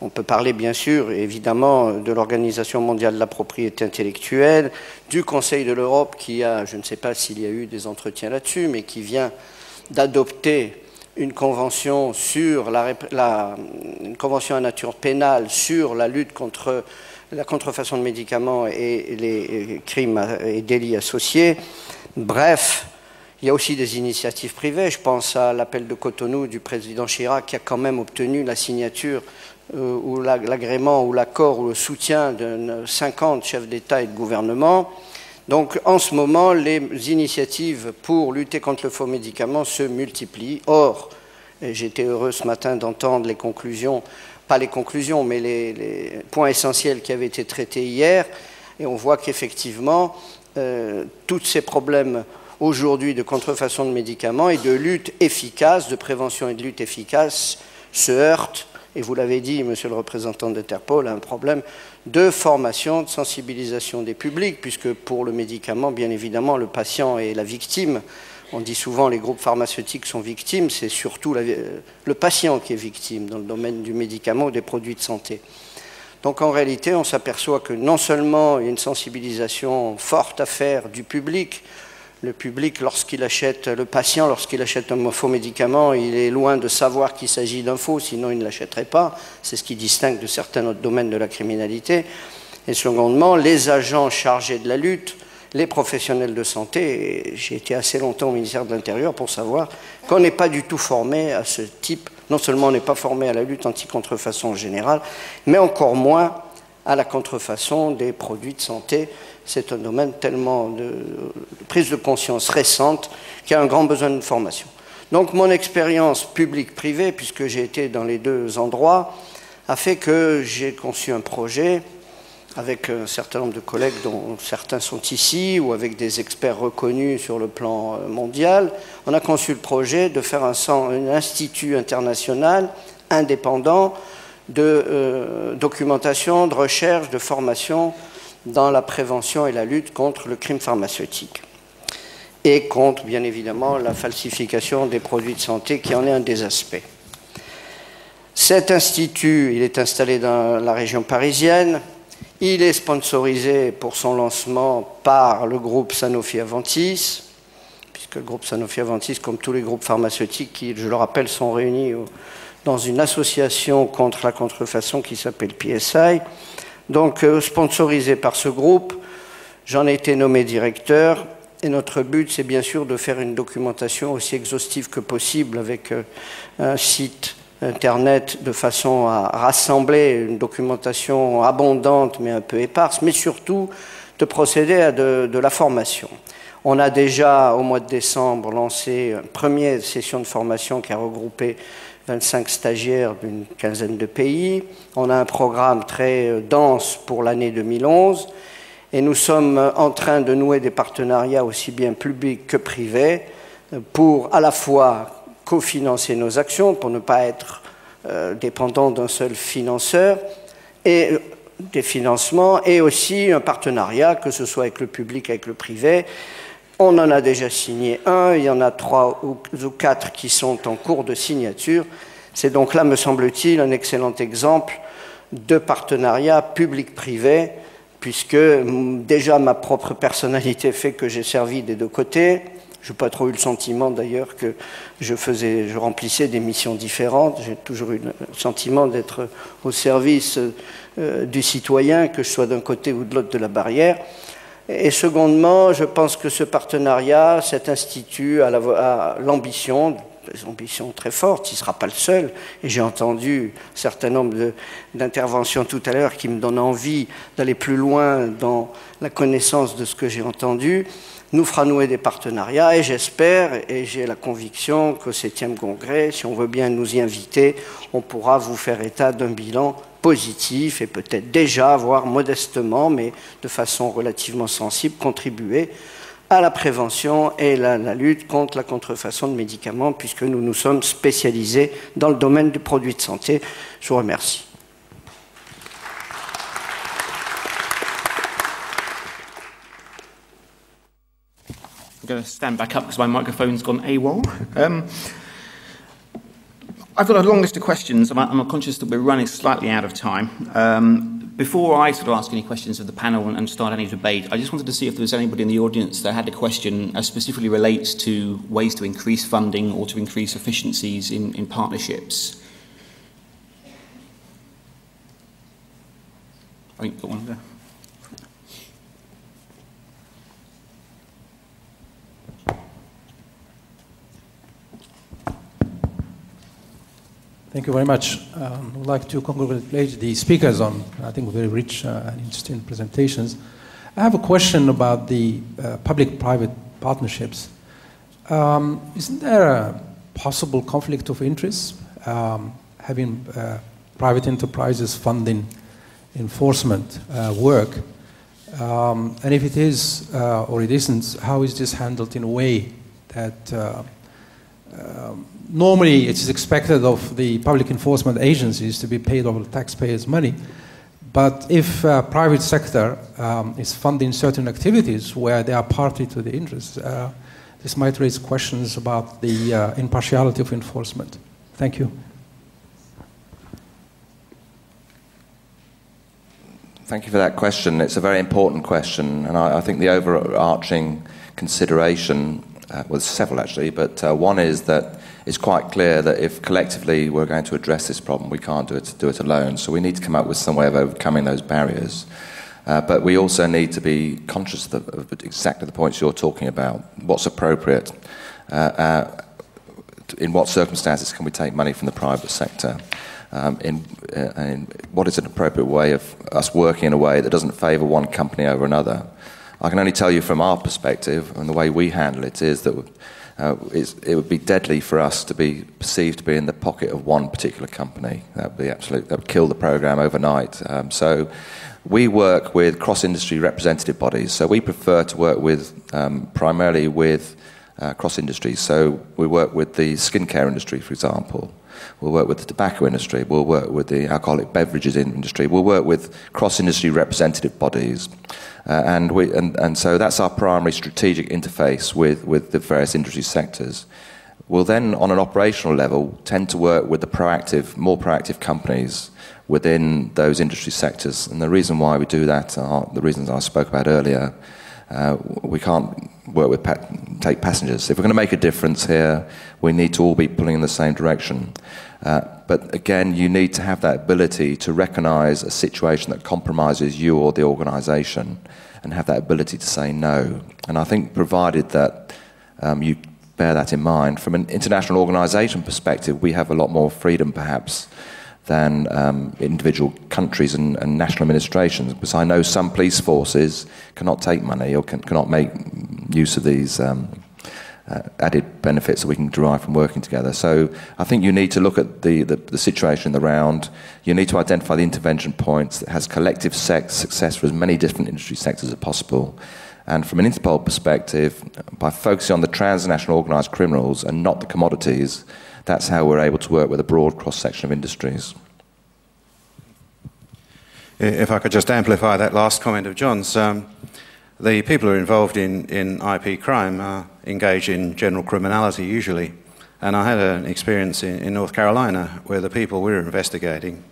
On peut parler bien sûr, évidemment, de l'Organisation mondiale de la propriété intellectuelle, du Conseil de l'Europe qui a, je ne sais pas s'il y a eu des entretiens là-dessus, mais qui vient d'adopter une convention une convention à nature pénale sur la lutte contre la contrefaçon de médicaments et les crimes et délits associés. Bref, il y a aussi des initiatives privées. Je pense à l'appel de Cotonou du président Chirac, qui a quand même obtenu la signature ou l'agrément ou l'accord ou le soutien de 50 chefs d'État et de gouvernement. Donc en ce moment, les initiatives pour lutter contre le faux médicament se multiplient. Or, j'étais heureux ce matin d'entendre les conclusions, pas les conclusions, mais les points essentiels qui avaient été traités hier, et on voit qu'effectivement, tous ces problèmes aujourd'hui de contrefaçon de médicaments et de lutte efficace, de prévention et de lutte efficace, se heurtent, et vous l'avez dit, monsieur le représentant d'Interpol, à un problème de formation, de sensibilisation des publics, puisque pour le médicament, bien évidemment, le patient est la victime. On dit souvent les groupes pharmaceutiques sont victimes, c'est surtout le patient qui est victime dans le domaine du médicament ou des produits de santé. Donc en réalité, on s'aperçoit que non seulement il y a une sensibilisation forte à faire du public, le public, lorsqu'il achète, le patient, lorsqu'il achète un faux médicament, il est loin de savoir qu'il s'agit d'un faux, sinon il ne l'achèterait pas. C'est ce qui distingue de certains autres domaines de la criminalité. Et secondement, les agents chargés de la lutte, les professionnels de santé, j'ai été assez longtemps au ministère de l'Intérieur pour savoir qu'on n'est pas du tout formé à ce type, non seulement on n'est pas formé à la lutte anti-contrefaçon en général, mais encore moins à la contrefaçon des produits de santé. C'est un domaine tellement de prise de conscience récente qu'il y a un grand besoin de formation. Donc mon expérience publique-privée, puisque j'ai été dans les deux endroits, a fait que j'ai conçu un projet avec un certain nombre de collègues dont certains sont ici, ou avec des experts reconnus sur le plan mondial, on a conçu le projet de faire un institut international indépendant de documentation, de recherche, de formation dans la prévention et la lutte contre le crime pharmaceutique et contre, bien évidemment, la falsification des produits de santé qui en est un des aspects. Cet institut, il est installé dans la région parisienne. Il est sponsorisé pour son lancement par le groupe Sanofi-Aventis, puisque le groupe Sanofi-Aventis, comme tous les groupes pharmaceutiques qui, je le rappelle, sont réunis dans une association contre la contrefaçon qui s'appelle PSI. Donc, sponsorisé par ce groupe, j'en ai été nommé directeur. Et notre but, c'est bien sûr de faire une documentation aussi exhaustive que possible avec un site Internet de façon à rassembler une documentation abondante mais un peu éparse, mais surtout de procéder à de la formation. On a déjà, au mois de décembre, lancé une première session de formation qui a regroupé 25 stagiaires d'une quinzaine de pays. On a un programme très dense pour l'année 2011 et nous sommes en train de nouer des partenariats aussi bien publics que privés pour à la fois cofinancer nos actions, pour ne pas être dépendant d'un seul financeur, et des financements, et aussi un partenariat, que ce soit avec le public, avec le privé. On en a déjà signé un, il y en a 3 ou 4 qui sont en cours de signature. C'est donc là, me semble-t-il, un excellent exemple de partenariat public-privé, puisque déjà ma propre personnalité fait que j'ai servi des deux côtés. Je n'ai pas trop eu le sentiment d'ailleurs que je remplissais des missions différentes. J'ai toujours eu le sentiment d'être au service du citoyen, que je sois d'un côté ou de l'autre de la barrière. Et secondement, je pense que ce partenariat, cet institut a l'ambition, des ambitions très fortes, il ne sera pas le seul. Et j'ai entendu un certain nombre d'interventions tout à l'heure qui me donnent envie d'aller plus loin dans la connaissance de ce que j'ai entendu. Nous fera nouer des partenariats et j'espère, et j'ai la conviction qu'au 7e congrès, si on veut bien nous y inviter, on pourra vous faire état d'un bilan positif et peut-être déjà, voire modestement, mais de façon relativement sensible, contribuer à la prévention et la lutte contre la contrefaçon de médicaments, puisque nous nous sommes spécialisés dans le domaine du produit de santé. Je vous remercie. I'm going to stand back up because my microphone's gone AWOL. I've got a long list of questions. I'm conscious that we're running slightly out of time. Before I sort of ask any questions of the panel and start any debate, I just wanted to see if there was anybody in the audience that had a question that specifically relates to ways to increase funding or to increase efficiencies in partnerships. I think you've got one there. Thank you very much. I would like to congratulate the speakers on, I think, very rich and interesting presentations. I have a question about the public-private partnerships. Isn't there a possible conflict of interest having private enterprises funding enforcement work? And if it is or it isn't, how is this handled in a way that normally it is expected of the public enforcement agencies to be paid over the taxpayers' money, but if private sector is funding certain activities where they are party to the interest, this might raise questions about the impartiality of enforcement. Thank you. Thank you for that question. It's a very important question, and I think the overarching consideration, well, several actually, but one is that it's quite clear that if collectively we're going to address this problem, we can't do it alone. So we need to come up with some way of overcoming those barriers. But we also need to be conscious of exactly the points you're talking about. What's appropriate? In what circumstances can we take money from the private sector? In what is an appropriate way of us working in a way that doesn't favour one company over another? I can only tell you from our perspective, and the way we handle it is that it would be deadly for us to be perceived to be in the pocket of one particular company. That would be absolute. That would kill the program overnight. So we work with cross-industry representative bodies. So we prefer to work with primarily with cross-industries. So we work with the skincare industry, for example. We'll work with the tobacco industry. We'll work with the alcoholic beverages industry. We'll work with cross-industry representative bodies. And so that's our primary strategic interface with the various industry sectors. We'll then, on an operational level, tend to work with the more proactive companies within those industry sectors. And the reason why we do that are the reasons I spoke about earlier. We can't work with take passengers. If we're going to make a difference here, we need to all be pulling in the same direction. But again, you need to have that ability to recognise a situation that compromises you or the organisation and have that ability to say no. And I think provided that you bear that in mind, from an international organisation perspective, we have a lot more freedom perhaps than individual countries and national administrations, because I know some police forces cannot take money or cannot make use of these added benefits that we can derive from working together. So I think you need to look at the situation in the round. You need to identify the intervention points that has collective success for as many different industry sectors as possible. And from an Interpol perspective, by focusing on the transnational organised criminals and not the commodities, that's how we're able to work with a broad cross-section of industries. If I could just amplify that last comment of John's, the people who are involved in IP crime engage in general criminality usually. And I had an experience in North Carolina where the people we were investigating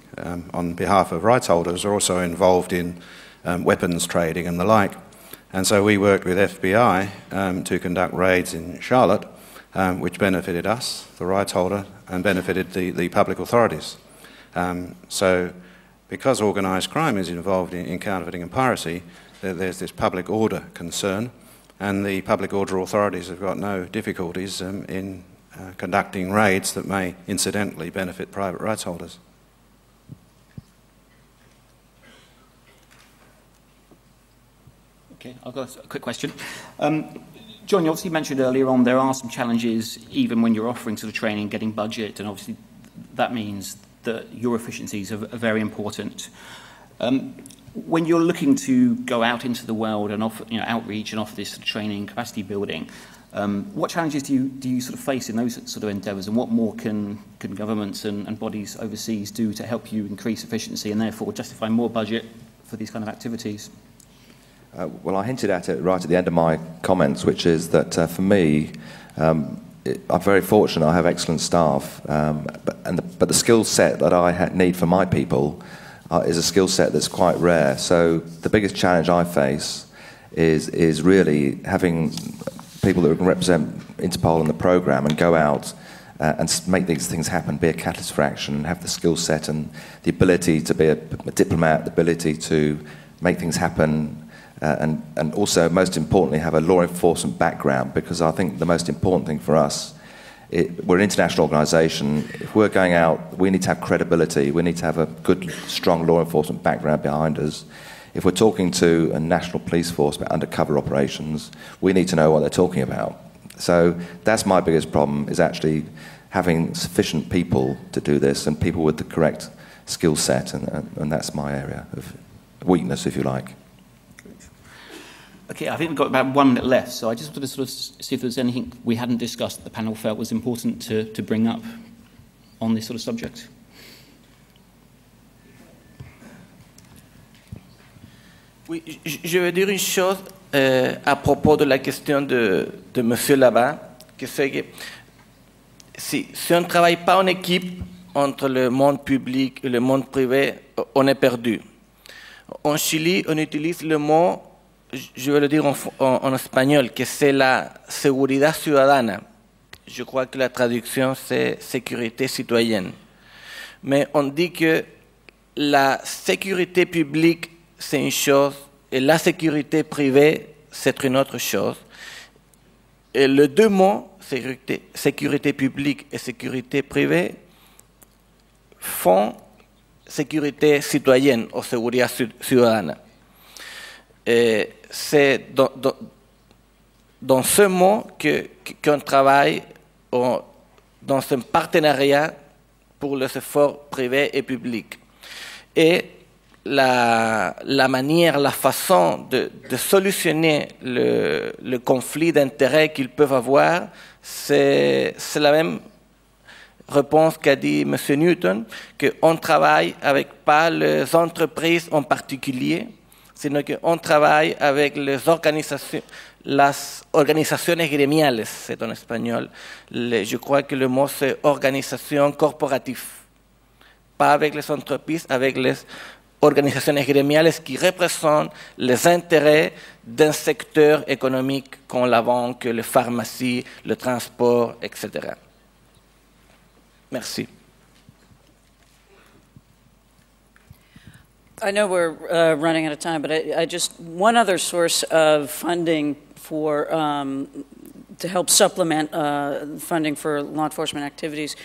on behalf of rights holders are also involved in weapons trading and the like. And so we worked with FBI to conduct raids in Charlotte, which benefited us, the rights holder, and benefited the public authorities. So because organised crime is involved in counterfeiting and piracy, there's this public order concern, and the public order authorities have got no difficulties in conducting raids that may incidentally benefit private rights holders. Okay, I've got a quick question. John, you obviously mentioned earlier on there are some challenges even when you're offering sort of training, getting budget, and obviously that means that your efficiencies are very important. When you're looking to go out into the world and offer, outreach and offer this sort of training, capacity building, what challenges do you sort of face in those sort of endeavours, and what more can governments and bodies overseas do to help you increase efficiency and therefore justify more budget for these kind of activities? Well, I hinted at it right at the end of my comments, which is that for me, I'm very fortunate. I have excellent staff, but the skill set that I need for my people is a skill set that's quite rare. So the biggest challenge I face is really having people that can represent Interpol in the programme and go out and make these things happen, be a catalyst for action, have the skill set and the ability to be a diplomat, the ability to make things happen. And also, most importantly, have a law enforcement background, because I think the most important thing for us, we're an international organisation. If we're going out, we need to have credibility. We need to have a good, strong law enforcement background behind us. If we're talking to a national police force about undercover operations, we need to know what they're talking about. So that's my biggest problem, is actually having sufficient people to do this and people with the correct skill set, and that's my area of weakness, if you like. Okay, I think we've got about 1 minute left, so I just wanted to sort of see if there's anything we hadn't discussed that the panel felt was important to bring up on this sort of subject. Oui, je veux dire une chose à propos de la question de monsieur là-bas, que c'est que si on ne travaille pas en équipe entre le monde public et le monde privé, on est perdu. En Chili, on utilise le mot, je vais le dire en espagnol, que c'est la seguridad ciudadana. Je crois que la traduction, c'est sécurité citoyenne. Mais on dit que la sécurité publique, c'est une chose, et la sécurité privée, c'est une autre chose. Et les deux mots, sécurité publique et sécurité privée, font sécurité citoyenne ou seguridad ciudadana. C'est dans ce mot qu'on travaille dans un partenariat pour les efforts privés et publics. Et la manière, la façon de solutionner le conflit d'intérêts qu'ils peuvent avoir, c'est la même réponse qu'a dit M. Newton, qu'on travaille avec pas les entreprises en particulier, sino qu'on travaille avec las organizaciones gremiales, c'est en espagnol. Je crois que le mot c'est organisation corporative. Pas avec les entreprises, avec les organizaciones gremiales qui représentent les intérêts d'un secteur économique comme la banque, les pharmacies, le transport, etc. Merci. I know we're running out of time, but I just, one other source of funding for, to help supplement funding for law enforcement activities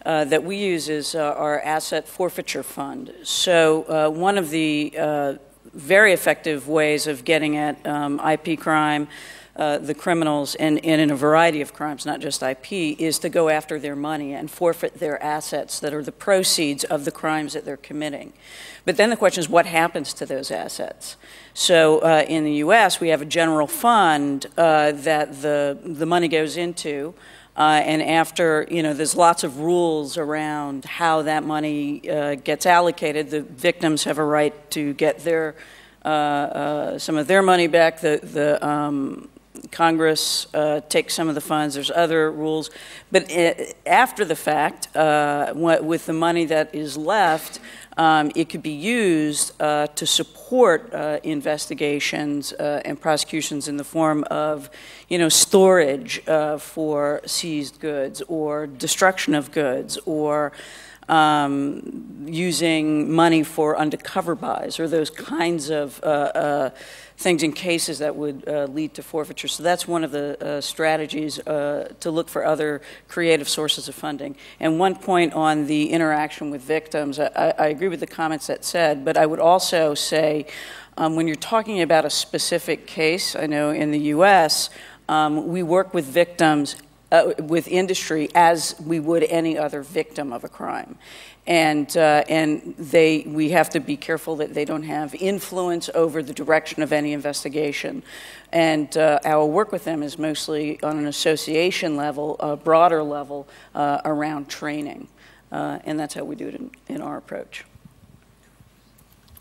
that we use is our asset forfeiture fund. So one of the very effective ways of getting at IP crime, the criminals, and in a variety of crimes, not just IP, is to go after their money and forfeit their assets that are the proceeds of the crimes that they're committing. But then the question is, what happens to those assets? So in the U.S., we have a general fund that the money goes into, and after, there's lots of rules around how that money gets allocated. The victims have a right to get their some of their money back. The Congress takes some of the funds. There's other rules. But after the fact, with the money that is left, it could be used to support investigations and prosecutions in the form of, storage for seized goods or destruction of goods or using money for undercover buys or those kinds of things in cases that would lead to forfeiture. So that's one of the strategies to look for other creative sources of funding. And one point on the interaction with victims, I agree with the comments that said, but I would also say when you're talking about a specific case, I know in the U.S., we work with victims with industry as we would any other victim of a crime. And we have to be careful that they don't have influence over the direction of any investigation. And our work with them is mostly on an association level, a broader level around training. And that's how we do it in our approach.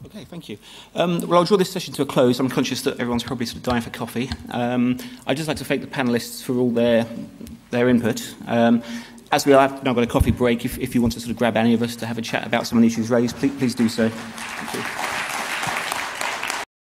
Okay, thank you. Well, I'll draw this session to a close. I'm conscious that everyone's probably sort of dying for coffee. I'd just like to thank the panellists for all their input. As we have now got a coffee break, if you want to sort of grab any of us to have a chat about some of the issues raised, please do so. Thank you.